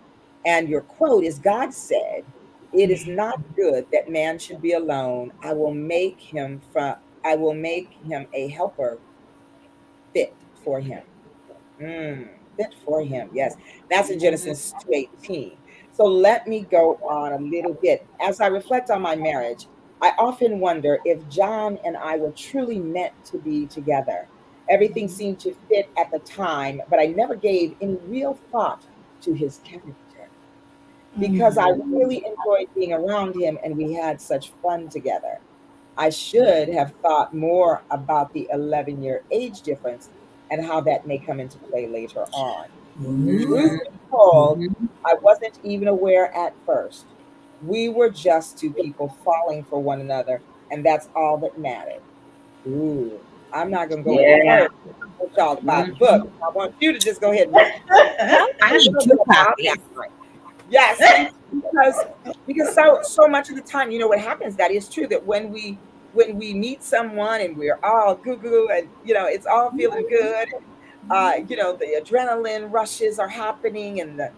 And your quote is God said, "It is not good that man should be alone. I will make him a helper fit for him." Fit for him. Yes. That's in Mhm. Genesis 2:18. So let me go on a little bit. As I reflect on my marriage, I often wonder if John and I were truly meant to be together. Everything Mhm. seemed to fit at the time, but I never gave any real thought to his character because I really enjoyed being around him and we had such fun together. I should have thought more about the 11-year age difference and how that may come into play later on. Truth Mhm. be told, Mhm. I wasn't even aware at first. We were just two people falling for one another, and that's all that mattered. Ooh, I'm not going to go any Yeah. further. I want y'all to buy the book. Mhm. I want you to just go ahead and tell us I a have little bit two about that. copies. Yes, see, because so much of the time, you know what happens. That is true. That when we meet someone and we're all goo goo and it's all feeling good. The adrenaline rushes are happening and the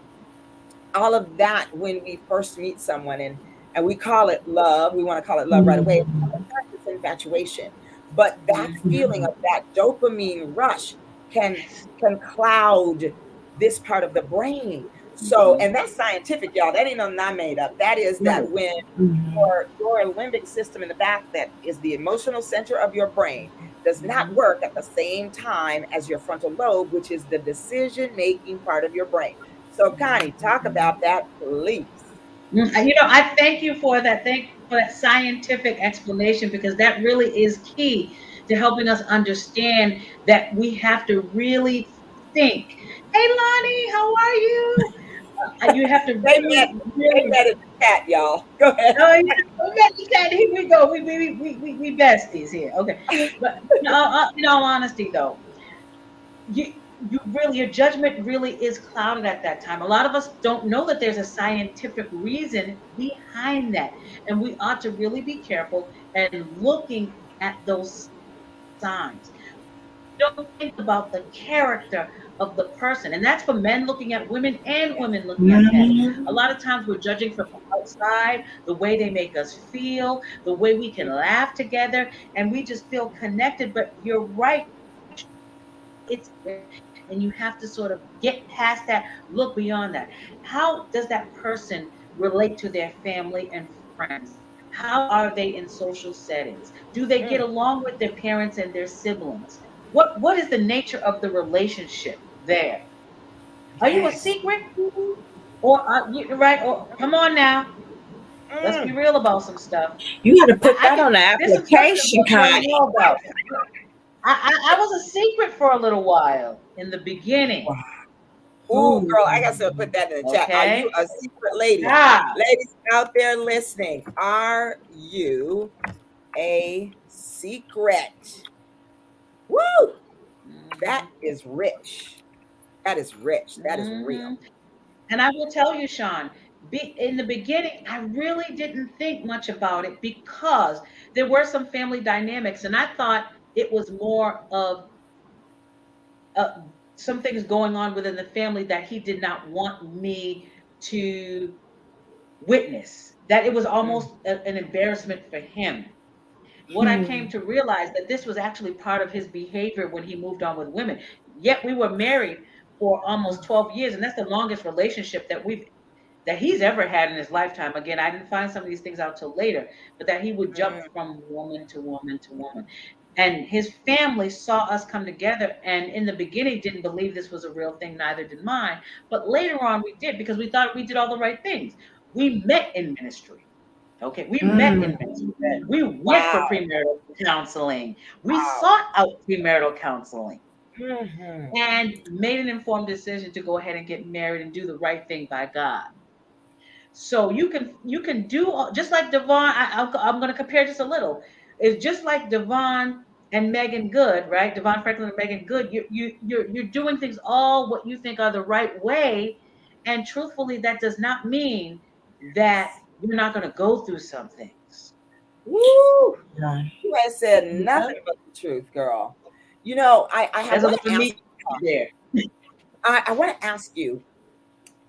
all of that when we first meet someone and we call it love. We want to call it love right away. Sometimes it's infatuation, but that feeling Mhm. of that dopamine rush can can cloud this part of the brain. So, Mhm. and that's scientific, y'all. That ain't nothing I made up. That is that Right. when Mhm. your limbic system in the back, that is the emotional center of your brain, does not Mhm. work at the same time as your frontal lobe, which is the decision making part of your brain. So, Connie, talk about that, please. I thank you for that. Thank you for that scientific explanation because that really is key to helping us understand that we have to really stink. Hey, Lonnie, how are you? You have to They met. really, They really. met in the chat, y'all. Go ahead. Oh yeah, here we go. We besties here. Okay, but in all honesty, though, you really, your judgment really is clouded at that time. A lot of us don't know that there's a scientific reason behind that, and we ought to really be careful and looking at those signs. Don't think about the character of the person, and that's for men looking at women and women looking at men. A lot of times we're judging from the outside, the way they make us feel, the way we can laugh together, and we just feel connected. But you're right, it's, and you have to sort of get past that, look beyond that. How does that person relate to their family and friends? How are they in social settings? Do they get Mm, along with their parents and their siblings? What is the nature of the relationship there? Are you a yes. secret? Or are you right? Or come on now, let's be Mm. real about some stuff. You got to put I that can. on the There's some stuff that application, you want to Connie. know about. I was a secret for a little while in the beginning. Oh, Ooh. girl, I got to put that in the chat. Are you Okay. a secret lady? Ah. Ladies out there listening, are you a secret? Woo! That is rich. That is rich. That is real. Mhm. And I will tell you, Sean, in the beginning, I really didn't think much about it because there were some family dynamics, and I thought it was more of uh, some things going on within the family that he did not want me to witness. That it was Mm, almost an embarrassment for him. What I came Hmm. to realize that this was actually part of his behavior when he moved on with women. Yet we were married for almost 12 years, and that's the longest relationship that he's ever had in his lifetime. Again, I didn't find some of these things out till later, but that he would jump mm, from woman to woman to woman. And his family saw us come together, and in the beginning didn't believe this was a real thing, neither did mine. But later on we did, because we thought we did all the right things. We met in ministry. Okay, we met in Mm. ministry. We went for wow. premarital counseling. We Wow. sought out premarital counseling Hmm. and made an informed decision to go ahead and get married and do the right thing by God. So you can do just like Devon. I'm going to compare just a little. It's just like Devon and Megan Good, right? Devon Franklin and Megan Good. You're doing things all what you think are the right way, and truthfully, that does not mean that you're not going to go through some things. Woo! Yeah. You ain't said Yep. nothing but the truth, girl. You know, I There's a want lot to of ask. meat there. I want to ask you.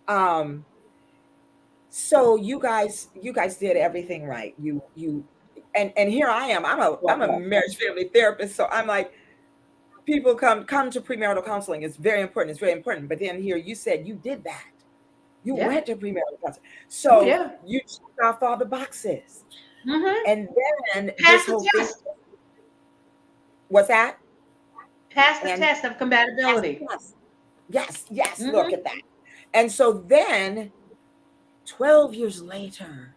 Um, so you guys did everything right. And here I am. I'm a marriage family therapist, so I'm like, people come to premarital counseling. It's very important. It's very important. But then here you said you did that. You Yeah. went to premarital counseling. Oh So yeah. you checked off all the boxes. Mm-hmm. And then Pass this the whole thing, test. what's that? Pass the And test of yes, compatibility. yes, yes, yes, look Mm-hmm. at that. And so then 12 years later,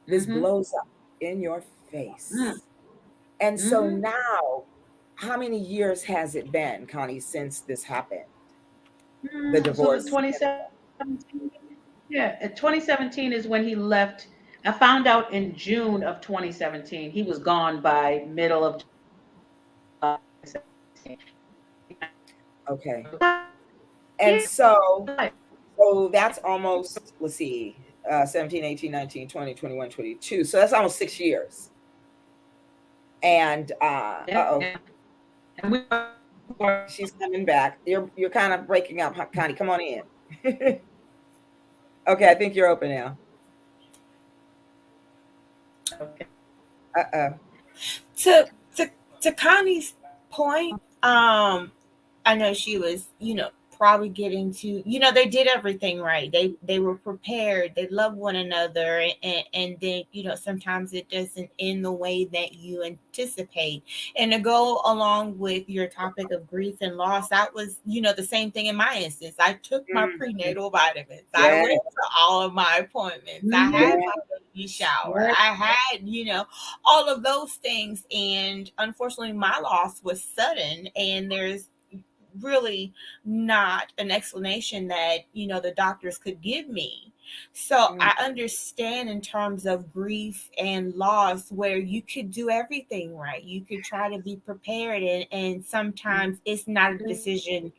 this Mm-hmm. blows up in your face. And so Mm-hmm. now, how many years has it been, Connie, since this happened? The So it was divorce. 2017. Yeah, 2017 is when he left. I found out in June of 2017. He was gone by middle of July. Okay. And so that's almost, let's see, 17, 18, 19, 20, 21, 22. So that's almost 6 years. And uh-oh, Yeah. And we were she's coming back. You're kind of breaking up, Connie. Come on in. Okay, I think you're open now. okay. Uh-oh. To to to Connie's point, I know she was, probably getting to, they did everything right. They were prepared. They love one another, and then, sometimes it doesn't end the way that you anticipate. And to go along with your topic of grief and loss, that was, the same thing in my instance. I took my Mhm. prenatal vitamins. I Yes, went to all of my appointments. I Mhm. had yes, my baby shower. Yeah. I had, all of those things. And unfortunately, my loss was sudden, and really not an explanation that, the doctors could give me. So Mm, I understand in terms of grief and loss where you could do everything right. You could try to be prepared, and sometimes it's not a decision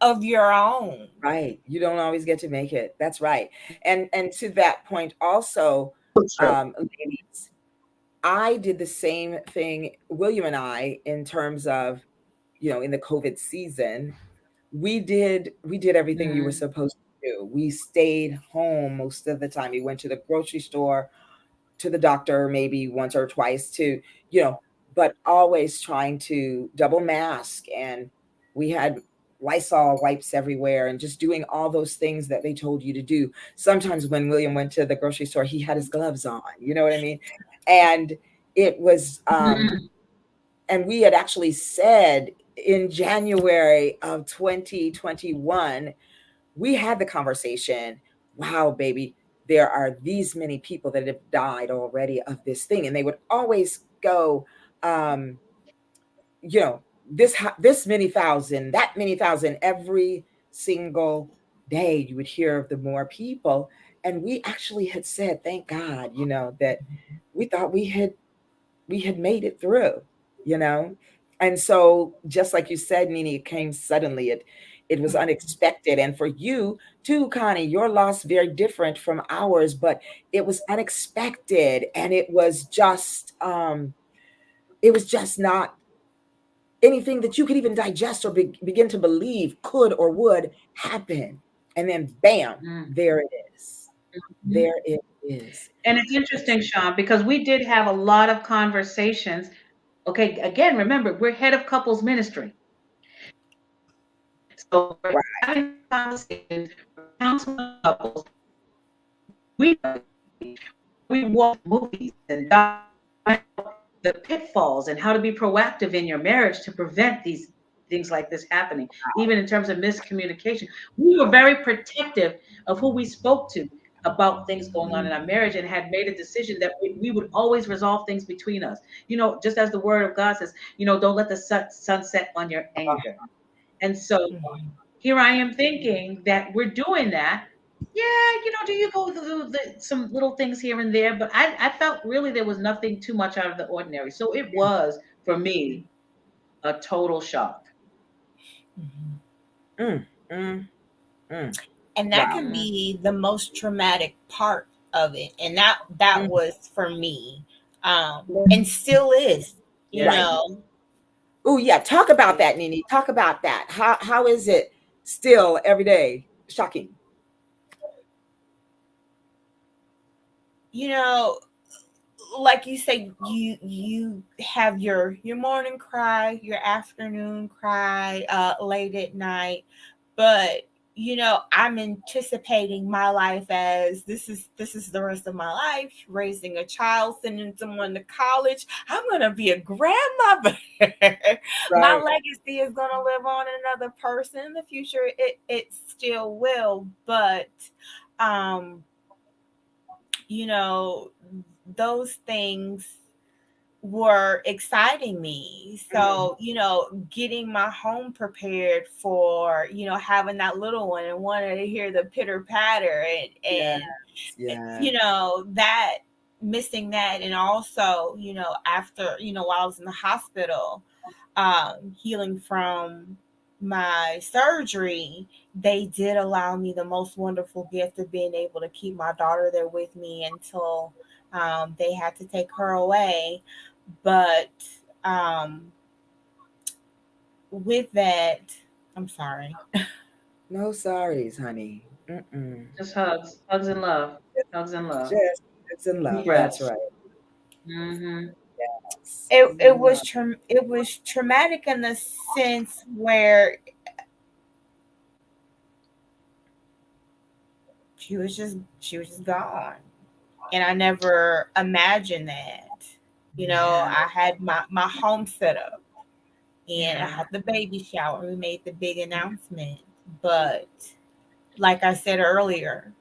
of your own. right. You don't always get to make it. That's right. And to that point also, True. ladies, I did the same thing, William and I, in terms of, in the COVID season, we did everything you were Mm, supposed to do. We stayed home most of the time. We went to the grocery store, to the doctor maybe once or twice to, you know, but always trying to double mask. And we had Lysol wipes everywhere and just doing all those things that they told you to do. Sometimes when William went to the grocery store, he had his gloves on, you know what I mean? And it was, mm, and we had actually said in January of 2021, we had the conversation, wow, baby, there are these many people that have died already of this thing. And they would always go, um, this many thousand, that many thousand, every single day you would hear of the more people. And we actually had said, thank God, that we thought we had made it through, you know? And so just like you said, Nini, it came suddenly. It was unexpected. And for you too, Connie, your loss very different from ours, but it was unexpected. And it was just not anything that you could even digest or begin to believe could or would happen. And then bam, mm. there it is. Mhm. There it is. And it's interesting, Sean, because we did have a lot of conversations. Okay, again, remember, we're head of couples ministry. So we're Right. having conversations, we're counseling couples. We we watch movies and the pitfalls and how to be proactive in your marriage to prevent these things like this happening, even in terms of miscommunication. We were very protective of who we spoke to about things going on in our marriage and had made a decision that we would always resolve things between us. Just as the word of God says, don't let the sun set on your anger. And so here I am thinking that we're doing that. Yeah, do you go through some little things here and there, but I felt really there was nothing too much out of the ordinary. So it was, for me, a total shock. Mm, mm, mm. And that Wow. can Mm, be the most traumatic part of it, and that Mm, was for me, and still is, you yes. right. know. Oh yeah, talk about that, Nini. Talk about that. How is it still every day? Shocking. you know like you say, you have your morning cry, your afternoon cry, late at night, but I'm anticipating my life as this is the rest of my life, raising a child, sending someone to college. I'm gonna be a grandmother. My Right. legacy is gonna live on in another person in the future. It still will, but um you know those things were exciting me. Mhm. So, getting my home prepared for, having that little one and wanting to hear the pitter patter, Yes. and Yeah. that, missing that. And also, after, while I was in the hospital, healing from my surgery, they did allow me the most wonderful gift of being able to keep my daughter there with me until they had to take her away. But um, with that, I'm sorry. No sorries, honey. Mm-mm. Just hugs, hugs and love, hugs and love. Just it's in Deep love. That's breaths. right. Hmm. Yes. It was traumatic in the sense where she was just gone, and I never imagined that. Yeah, I had my home set up, and I yeah. had the baby shower. We made the big announcement, but like I said earlier,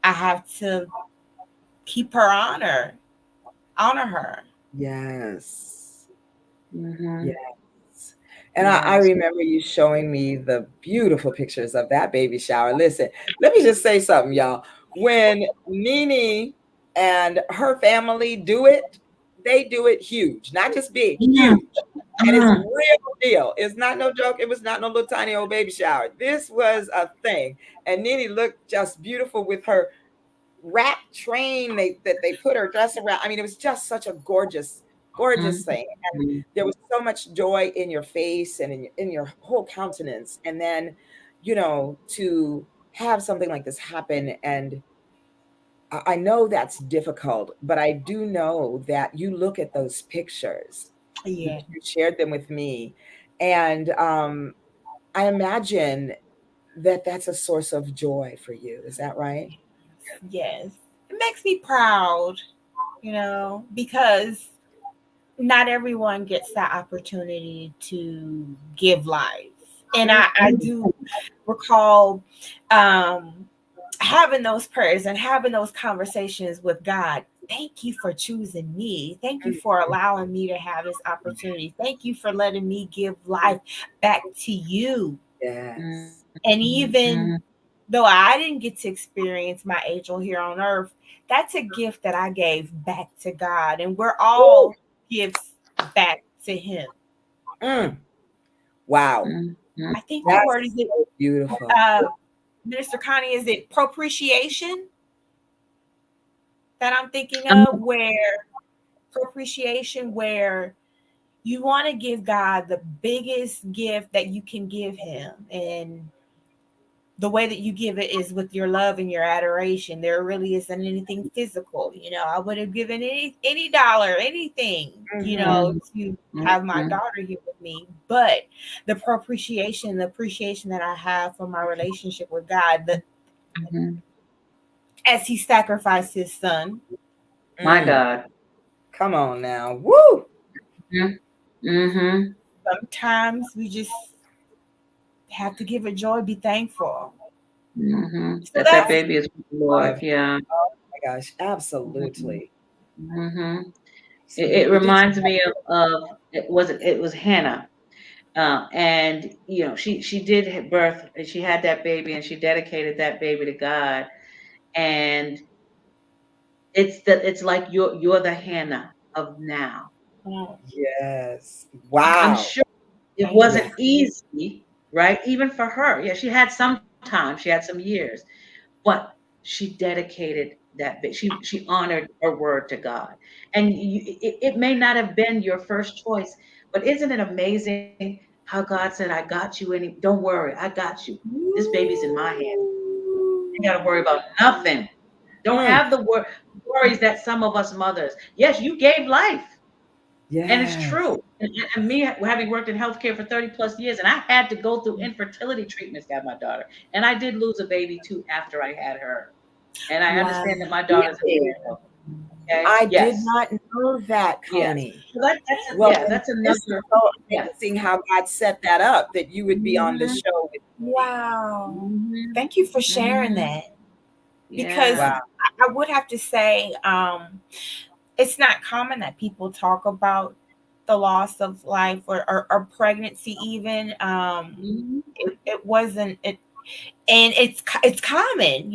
I have to keep her honor her. Yes. Hmm. Yes. And I remember you showing me the beautiful pictures of that baby shower. Listen, let me just say something, y'all. When Nene and her family do it, they do it huge, not just big, Mm, huge. And it's real deal. It's not no joke. It was not no little tiny old baby shower. This was a thing. And Nene looked just beautiful with her wrap train that they put her dress around. I mean, it was just such a gorgeous, gorgeous mm, thing. And there was so much joy in your face and in your whole countenance. And then, to have something like this happen, and I know that's difficult, but I do know that you look at those pictures Yeah. because you shared them with me, and I imagine that that's a source of joy for you. Is that right? Yes. It makes me proud, because not everyone gets that opportunity to give life. And I do recall um, having those prayers and having those conversations with God. Thank you for choosing me. Thank you for allowing me to have this opportunity. Thank you for letting me give life back to you. Yes. And even though I didn't get to experience my angel here on earth, that's a gift that I gave back to God. And we're Woo. all gifts back to Him. Mm. Wow. I think the That's word is it, so beautiful. Minister Connie, is it propitiation that I'm thinking of? Where propitiation, where you want to give God the biggest gift that you can give Him. And the way that you give it is with your love and your adoration. There really isn't anything physical. I would have given any dollar, anything, to have my daughter here with me. But the appreciation that I have for my relationship with God, as He sacrificed His Son. My Mm. God. Come on now. Woo. Mm-hmm. Sometimes we just have to give it joy, be thankful. So That that's baby is with the Lord. Love. Yeah. Oh my gosh. Mm-hmm. Absolutely. It Absolutely. Did reminds me of it was Hannah. And she did birth, and she had that baby, and she dedicated that baby to God. And it's like you're the Hannah of now. Yes. I'm Wow. sure it Yeah. wasn't easy, right? Even for her. Yeah, she had some time, she had some years, but she dedicated she honored her word to God. And it may not have been your first choice, but isn't it amazing how God said, I got you, and don't worry, I got you. This baby's in my hand. You got to worry about nothing. Don't Mm. have the worries that some of us mothers. Yes, you gave life, and it's Yes. true. And me having worked in healthcare for 30 plus years, and I had to go through infertility treatments to have my daughter. And I did lose a baby too after I had her. And I wow. understand that my daughter's a Really? miracle. Okay. I did Yes. not know that, Yes. Connie. So Well, then that's this is another. so Yeah. amazing how God set that up that you would be on the hmm show with me. Wow. hmm Thank you for sharing hmm that. Because Yeah. Wow. I would have to say, it's not common that people talk about the loss of life or pregnancy even. hmm It wasn't it, and it's common.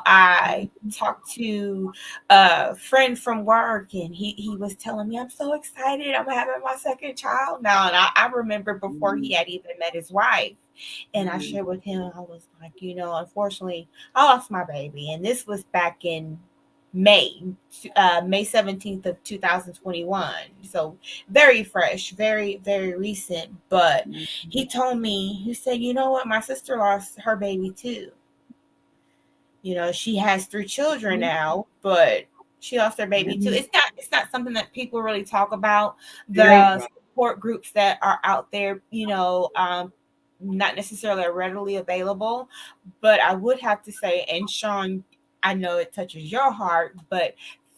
I talked to a friend from work, and he was telling me, I'm so excited, I'm having my second child now. And I remember before he had even met his wife, and I shared with him, I was like, unfortunately I lost my baby, and this was back in May, May 17th of 2021. So very fresh, very, very recent. But he told me, he said, you know what? My sister lost her baby too. She has 3 children now, but she lost her baby too. It's not something that people really talk about. Right. The support groups that are out there, not necessarily readily available. But I would have to say, and Sean, I know it touches your heart, but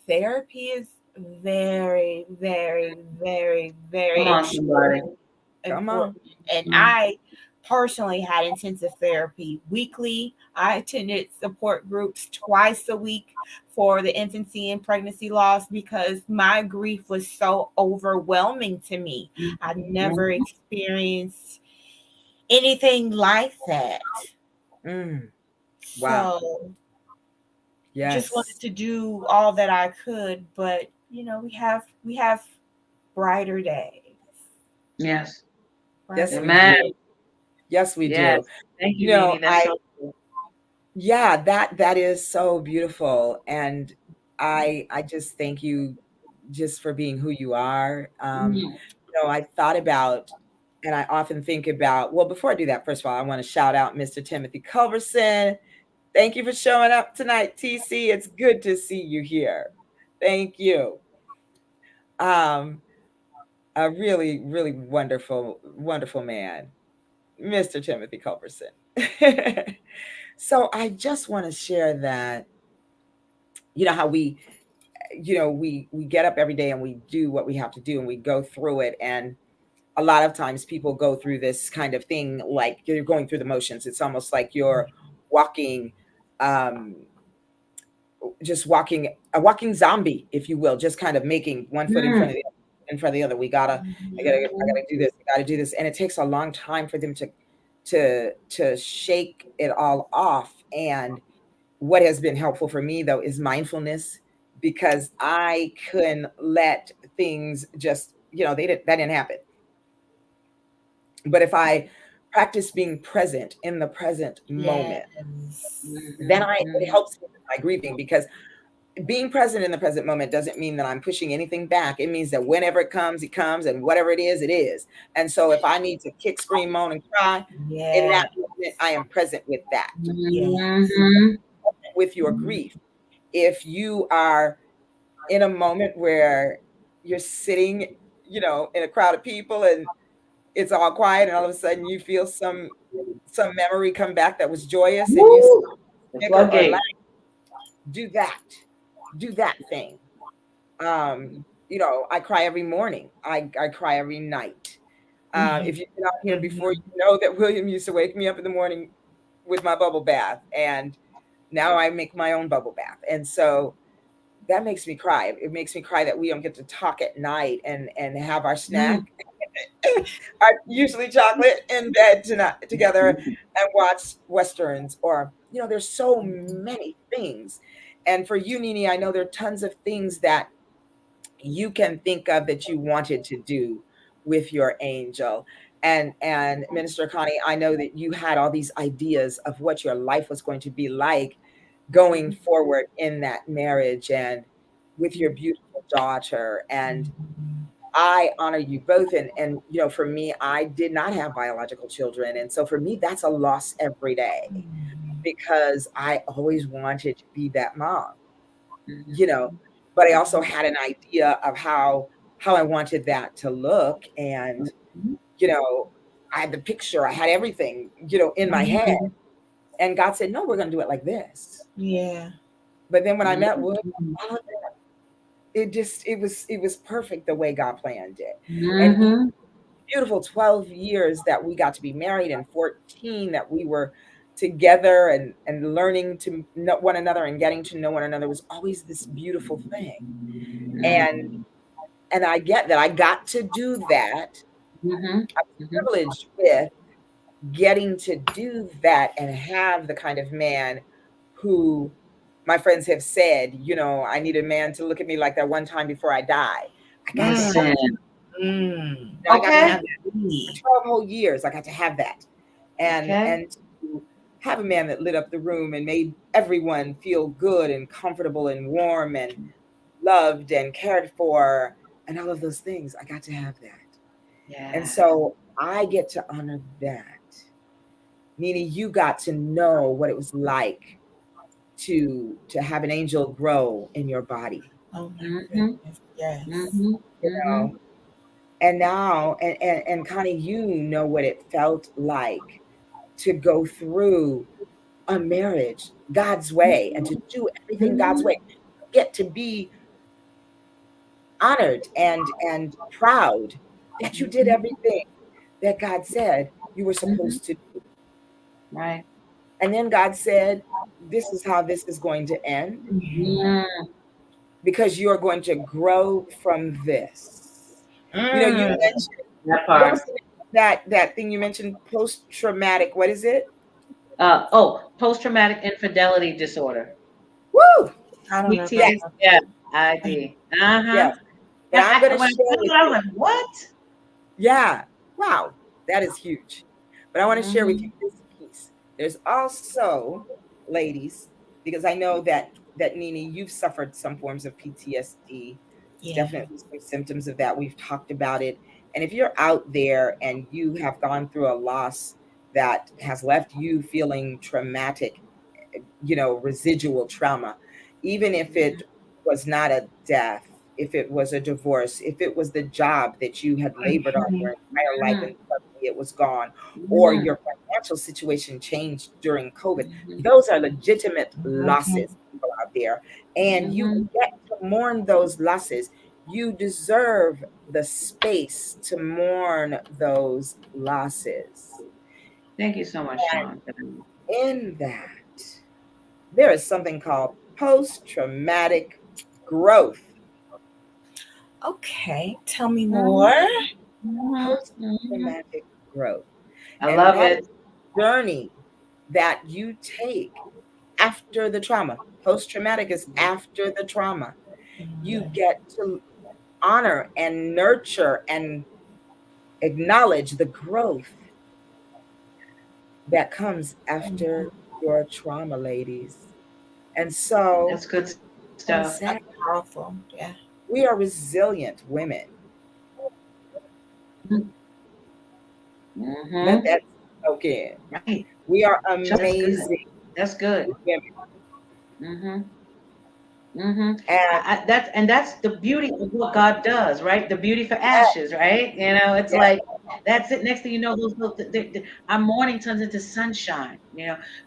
therapy is very, very, very, Come very on, somebody. extremely Come on. important. And Mm-hmm. I personally had intensive therapy weekly. I attended support groups twice a week for the infancy and pregnancy loss because my grief was so overwhelming to me. I never Mhm. experienced anything like that. Mm. Wow. So just wanted Yes. to do all that I could, but we have brighter days. Yes. Yes, Brighter we days. Amen. do. Yes, we Yes. do. Thank You you, know, Nini. That's I so cool. yeah, that is so beautiful, and I just thank you just for being who you are. Mhm. I thought about, and I often think about. Well, before I do that, first of all, I want to shout out Mr. Timothy Culberson. Thank you for showing up tonight, TC. It's good to see you here. Thank you. Um, a really, really wonderful, wonderful man, Mr. Timothy Culberson. So I just want to share that, how we get up every day and we do what we have to do and we go through it. And a lot of times people go through this kind of thing like you're going through the motions. It's almost like you're walking, um, just walking a walking zombie, if you will, just kind of making one foot in front Mhm. of the other, in front of the other. I gotta do this, I gotta do this. And it takes a long time for them to shake it all off. And what has been helpful for me though is mindfulness, because I couldn't let things just, that didn't happen. But if I practice being present in the present moment, Yes. then Mhm. it Mhm. helps me with my grieving, because being present in the present moment doesn't mean that I'm pushing anything back. It means that whenever it comes, and whatever it is, it is. And so if I need to kick, scream, moan, and cry in Yeah. that moment, I am present with that. Yes. Mhm. With your grief, if you are in a moment where you're sitting, in a crowd of people and it's all quiet, and all of a sudden you feel some memory come back that was joyous, and you Woo! The snicker or laugh, floodgate. do that. Do that thing. I cry every morning. I cry every night. If you've been out here before, Mhm. you know that William used to wake me up in the morning with my bubble bath, and now I make my own bubble bath. And so that makes me cry. It makes me cry that we don't get to talk at night and have our snack, Mhm. our usually chocolate, in bed tonight together and watch westerns. Or there's so many things. And for you, Nini, I know there are tons of things that you can think of that you wanted to do with your angel. And Minister Connie, I know that you had all these ideas of what your life was going to be like going forward in that marriage and with your beautiful daughter. And I honor you both. And for me, I did not have biological children. And so for me, that's a loss every day, because I always wanted to be that mom, you Mhm. know, but I also had an idea of how I wanted that to look. And, Mhm. you know, I had the picture, I had everything, in my head. Mhm. And God said, no, we're going to do it like this. Yeah. But then when I met William, Mhm. all of it was perfect the way God planned it. And even Mhm. beautiful 12 years that we got to be married, and 14 that we were together, and learning to know one another and getting to know one another was always this beautiful thing. And Mhm. and I get that I got to do that. Mhm. I was Mhm. privileged with getting to do that and have the kind of man who my friends have said, I need a man to look at me like that one time before I die. I got to have Mm. Listen. Mm. I got to have Okay. that for Indeed. 12 whole years. I got to have that. And Okay. and to have a man that lit up the room and made everyone feel good and comfortable and warm and loved and cared for, and all of those things. I got to have that. And Yeah. so I get to honor that. Nini, you got to know what it was like to have an angel grow in your body, Oh my Mhm. goodness. Yes. Mhm. you Mhm. know. And now, and Connie, you know what it felt like to go through a marriage God's way and to do everything God's Mhm. way. Get to be honored and proud that you did Mhm. everything that God said. you were Mm-hmm. supposed to do. Right. And then God said, this is how this is going to end, Mm, because you are going to grow from this. You Mm. mentioned, that what part. was the name of that thing you mentioned? Post traumatic. What is it? Post-traumatic infidelity disorder. Woo! I don't know Yes, about PTSD. that. Yeah, ID. Uh-huh. yes. But And I'm going to when I share found with it, I you. was like, what? Yeah. Wow. That is huge. But I want to share with you Mm-hmm. this piece. There's also, ladies, because I know that Nini, you've suffered some forms of PTSD. It's Yeah. definitely some symptoms of that. We've talked about it. And if you're out there and you have gone through a loss that has left you feeling traumatic, residual trauma, even if it was not a death, if it was a divorce, if it was the job that you had labored on your Mhm. entire life and suddenly it was gone, or Mm-hmm. your financial situation changed during COVID, Mm-hmm. those are legitimate Mhm. losses, people out there. And you Mm-hmm. get to mourn those losses. You deserve the space to mourn those losses. Thank you so much, And Sean. in that, there is something called post traumatic growth. Okay, tell me more. Mm-hmm. Mm-hmm. Post Mm-hmm. traumatic growth. I And love that it. is the journey that you take after the trauma. Post traumatic is after the trauma. You Mhm. get to honor and nurture and acknowledge the growth that comes after your trauma, ladies. And so, That's good stuff. in That's saying, powerful. Yeah. we are resilient women. Let Mm-hmm. that soak in. Right. We are That's good. amazing That's good. women. Mm-hmm. Mm-hmm. And That's the beauty of what God does, right? The beauty for ashes, right? It's yeah, like that's it. Next thing you know, our mourning turns into sunshine.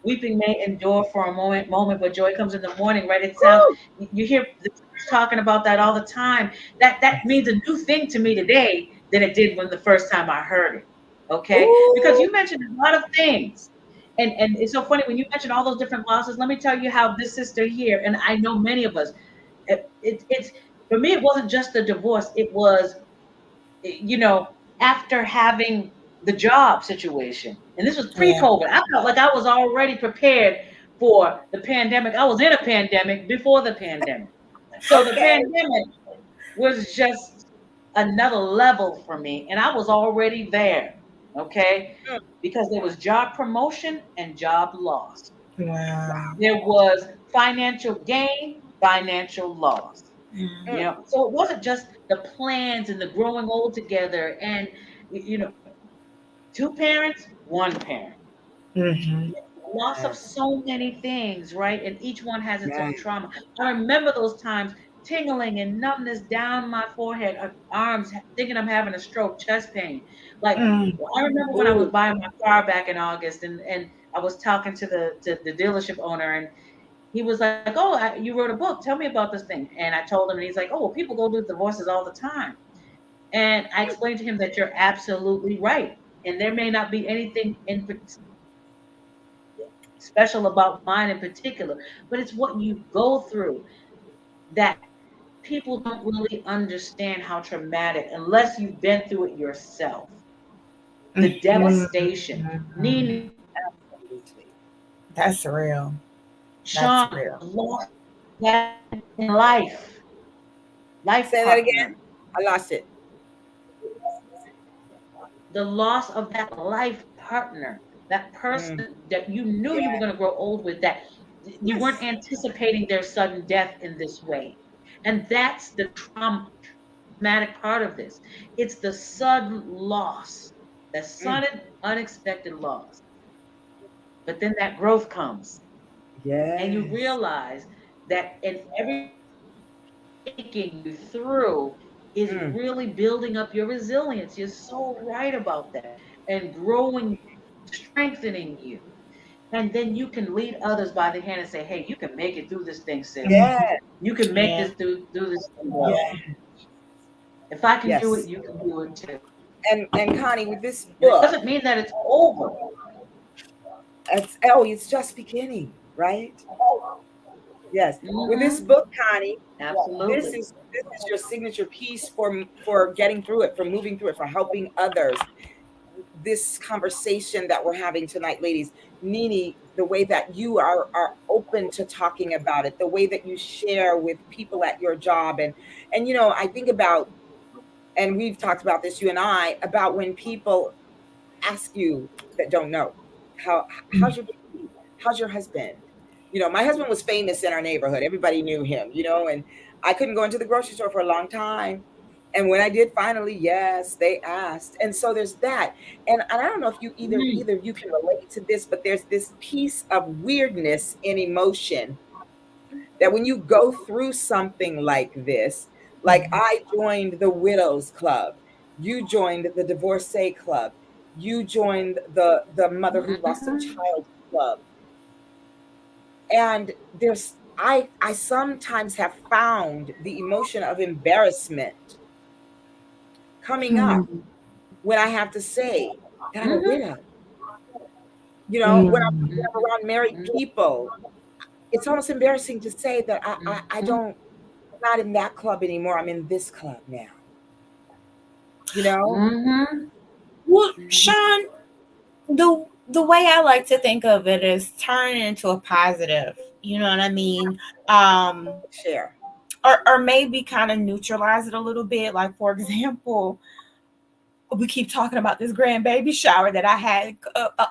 Weeping may endure for a moment, but joy comes in the morning, right? It sounds woo, you hear the church talking about that all the time. That means a new thing to me today than it did when the first time I heard it. Okay, because ooh, you mentioned a lot of things. And it's so funny when you mention all those different losses. Let me tell you how this sister here, and I know many of us, it's for me. It wasn't just the divorce. It was, you know, after having the job situation, and this was Yeah. pre-COVID. I felt like I was already prepared for the pandemic. I was in a pandemic before the pandemic, so the okay. pandemic was just another level for me, and I was already there. Okay, Mm, because there was job promotion and job loss. Wow. There was financial gain, financial loss. Mm. mm, So it wasn't just the plans and the growing old together and two parents, one parent. Mhm. Loss of yes, so many things, right? And each one has its yes. own trauma. I remember those times, tingling and numbness down my forehead, arms, thinking I'm having a stroke, chest pain. Like Mm. I remember when I was Ooh, buying my car back in August, and I was talking to the dealership owner, and he was like, "Oh, you wrote a book. Tell me about this thing." And I told him, and he's like, "Oh, well, people go through divorces all the time." And I explained to him that you're absolutely right, and there may not be anything special about mine in particular, but it's what you go through that people don't really understand how traumatic unless you've been through it yourself. The devastation. Mhm. Nene, absolutely. That's real. That's Sean real. lost that in life Say that again. partner. I lost it. The loss of that life partner, that Mm, person that you knew you were yeah, going to grow old with, that you weren't yes. anticipating their sudden death in this way. And that's the traumatic part of this. It's the sudden loss, the Mm, sudden, unexpected loss. But then that growth comes, and you yes. realize that in everything taking you through is Mm, really building up your resilience. You're so right about that. And growing, strengthening you. And then you can lead others by the hand and say, hey, you can make it through this thing, sis. Mhm. yes. You can make Yeah. this through this thing, bro. Yeah. Yes. If I can do it, Yes. you can do it too. And Connie, with this And it book, doesn't mean that it's over. it's just beginning, right? Yes. With this Mm-hmm. book, Connie, this Absolutely. is this is your signature piece for getting through it, for moving through it, for helping others. This conversation that we're having tonight, ladies, Nini, the way that you are open to talking about it, the way that you share with people at your job, and I think about, and we've talked about this, you and I, about when people ask you that don't know, how's your baby? How's your husband? My husband was famous in our neighborhood. Everybody knew him, and I couldn't go into the grocery store for a long time. And when I did finally, yes, they asked. And so there's that. And I don't know if you Mm-hmm. either of you can relate to this, but there's this piece of weirdness in emotion that when you go through something like this, like I joined the Widows Club, you joined the Divorcee Club, you joined the Mother Who Lost a Mm-hmm. Child Club, and I sometimes have found the emotion of embarrassment coming up Hmm. when I have to say that I'm a Mm-hmm. widow. When I'm Hmm. around married people, it's almost embarrassing to say that I Mm-hmm. don't, I'm not in that club anymore. I'm in this club now. You know? Mm-hmm. Well, Sean, the way I like to think of it is turn it into a positive. You know what I mean? Um, Share. or maybe kind of neutralize it a little bit. Like for example, we keep talking about this grand baby shower that I had.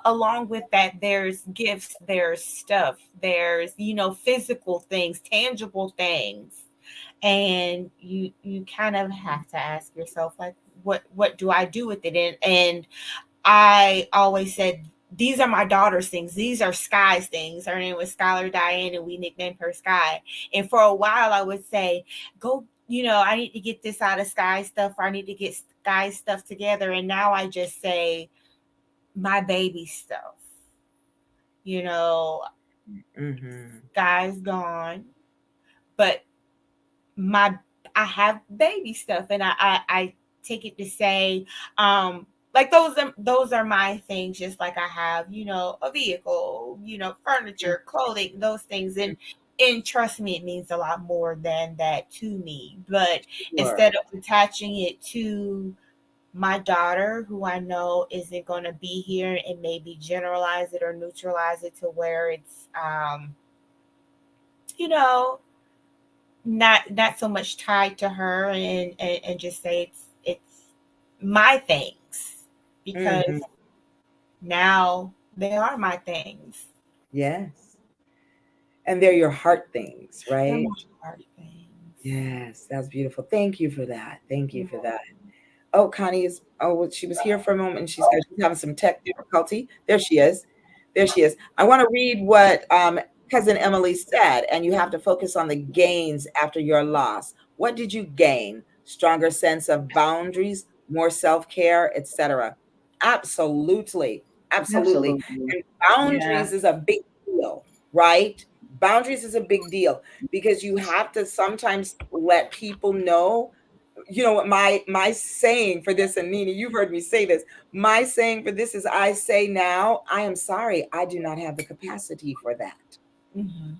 Along with that, there's gifts, there's stuff, there's physical things, tangible things, and you kind of have to ask yourself like, what do I do with it? And I always said, these are my daughter's things. These are Sky's things. Her name was Skylar Diane, and we nicknamed her Sky. And for a while, I would say, go, I need to get this out of Sky stuff, or I need to get Sky stuff together. And now I just say, my baby stuff. You know, Mm-hmm. Sky's gone, but my I have baby stuff, and I take it to say, like those are my things, just like I have, a vehicle, furniture, clothing, those things. And trust me, it means a lot more than that to me. But Sure. instead of attaching it to my daughter, who I know isn't going to be here, and maybe generalize it or neutralize it to where it's you know not so much tied to her, and just say it's my things, because Mm-hmm. now they are my things. Yes. And they're your heart things, They're right? my heart things. Yes, that's beautiful. Thank you for that. Thank you Yeah. for that. Oh, Connie is, oh, well, she was here for a moment and she's having some tech difficulty. There she is. There she is. I want to read what cousin Emily said, and you have to focus on the gains after your loss. What did you gain? Stronger sense of boundaries, more self-care, etc. Absolutely. Absolutely. Absolutely. And Yeah. boundaries is a big deal, right? Boundaries is a big deal because you have to sometimes let people know. What my saying for this, and Nina, you've heard me say this, my saying for this is, I say now, I am sorry, I do not have the capacity for that. Hmm.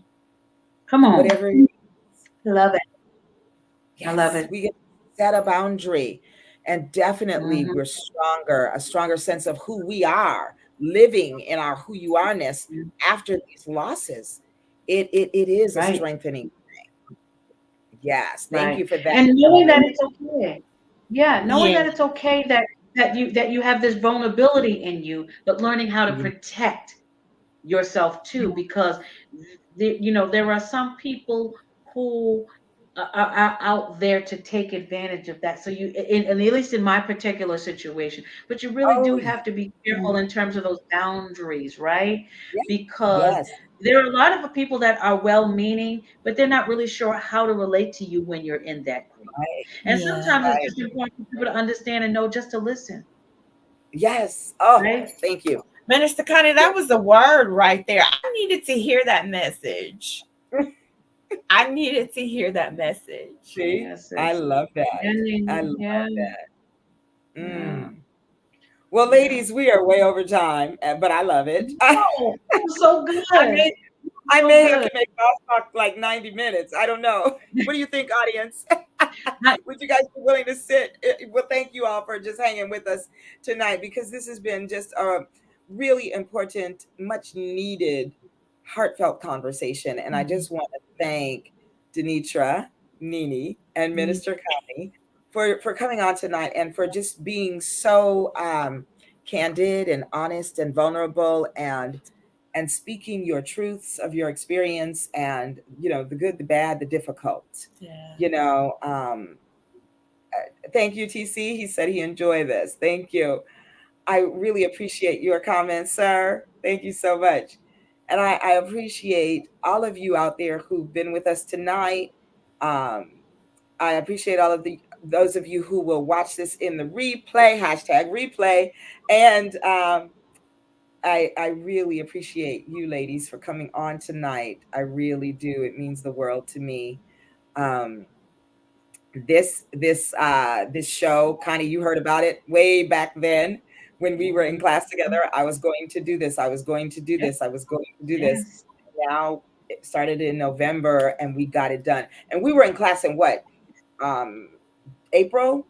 Come on. Whatever it is. I love it. I love Yes, it. we get to set a boundary, and definitely Mm-hmm. we're stronger, a stronger sense of who we are, living in our who you are-ness after these losses. It is a Right. strengthening. Yes, thank Right. you for that, And knowing that Emily. it's okay. Yeah, knowing Yeah. that it's okay that you have this vulnerability in you, but learning how to Yeah. protect yourself too, because there are some people who are out there to take advantage of that. So and at least in my particular situation, but you really Oh do have to be careful Mhm. in terms of those boundaries, right? yeah, Because yes, there are a lot of people that are well-meaning, but they're not really sure how to relate to you when you're in that grief. right, And Yeah. sometimes it's right. just important for people to understand and know just to listen, Yes. Oh, right? thank you. Minister Connie, that was the word right there. I needed to hear that message. I needed to hear that message. See, Yes, I it's love that. yeah, I Nene. love Yeah, that. yeah. Mm. Well, ladies, we are way over time, but I love it. Oh, it was so good. I may, I So may have good. to make Boss Talk like 90 minutes. I don't know. What do you think, audience? I- Would you guys be willing to sit? Well, thank you all for just hanging with us tonight because this has been just a really important, much needed, heartfelt conversation. And I just want to thank Denitra, Nini, and Minister Connie for coming on tonight and for just being so candid and honest and vulnerable and speaking your truths of your experience and the good, the bad, the difficult. Yeah. Thank you, TC. He said he enjoyed this. Thank you. I really appreciate your comments, sir. Thank you so much. And I appreciate all of you out there who've been with us tonight. Um, I appreciate all of those of you who will watch this in the replay, hashtag replay. And I really appreciate you ladies for coming on tonight. I really do. It means the world to me. Um, this show, kind of, you heard about it way back then when we were in class together. I was going to do this. I was going to do this. I was going to do this. Yes. Now it started in November and we got it done. And we were in class in what? April?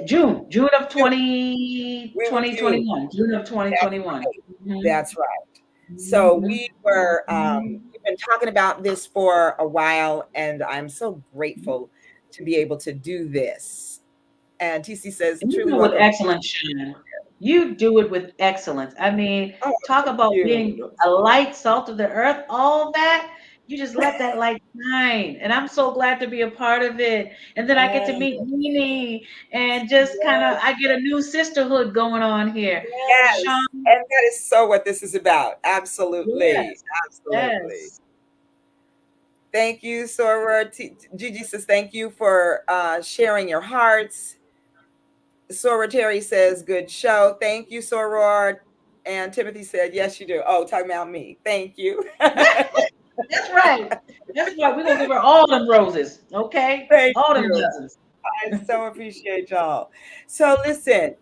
June of June. 20, We were June. 2021. June of That's 2021. right. That's right. So we've been talking about this for a while, and I'm so grateful to be able to do this. And TC says, And you truly do it with welcome. excellence, Shannon. You do it with excellence. I mean, Oh, talk thank about you. being a light, salt of the earth, all that. You just let that light shine. And I'm so glad to be a part of it. And then I get to Yes, meet Nene and just kind of, I get a new sisterhood going on here. Sean, yes. And that is so what this is about. Absolutely. yes, Absolutely. yes. Thank you, Sora. Gigi says, thank you for sharing your hearts. Sora Terry says, good show. Thank you, Soror. And Timothy said, yes, you do. Oh, talking about me. Thank you. That's right. That's right. We're going to give her all them roses, okay? Thank All them you. dozens. I so appreciate y'all. So listen,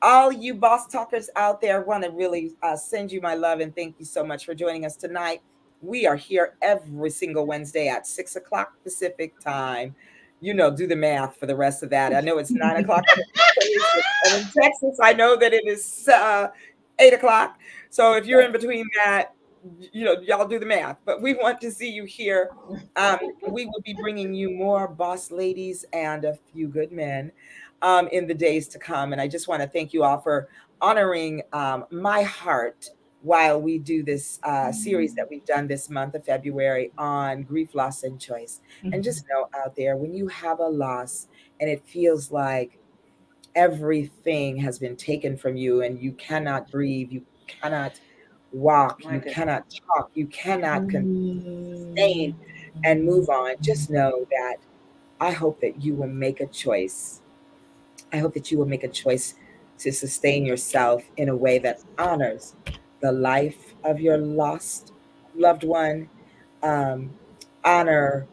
all you boss talkers out there, want to really send you my love and thank you so much for joining us tonight. We are here every single Wednesday at 6 o'clock Pacific time. Do the math for the rest of that. I know it's 9 o'clock on the East Coast, and in Texas, I know that it is 8 o'clock. So if you're in between that, y'all do the math. But we want to see you here. We will be bringing you more boss ladies and a few good men in the days to come. And I just want to thank you all for honoring my heart while we do this series that we've done this month of February on grief, loss, and choice. And just know out there, when you have a loss and it feels like everything has been taken from you and you cannot breathe, you cannot walk, My you goodness. cannot talk, you cannot sustain and move on, just know that I hope that you will make a choice. I hope that you will make a choice to sustain yourself in a way that honors the life of your lost loved one, um, honor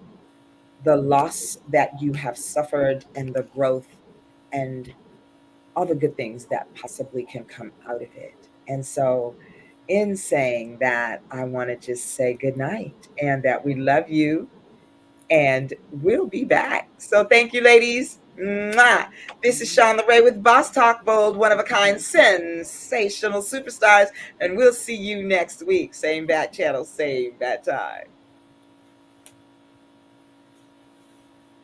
the loss that you have suffered and the growth and all the good things that possibly can come out of it. And so, in saying that, I want to just say good night and that we love you and we'll be back. So, thank you, ladies. Mwah. This is Sean Ray with Boss Talk Bold, one of a kind, sensational superstars. And we'll see you next week. Same bat channel, same bat time.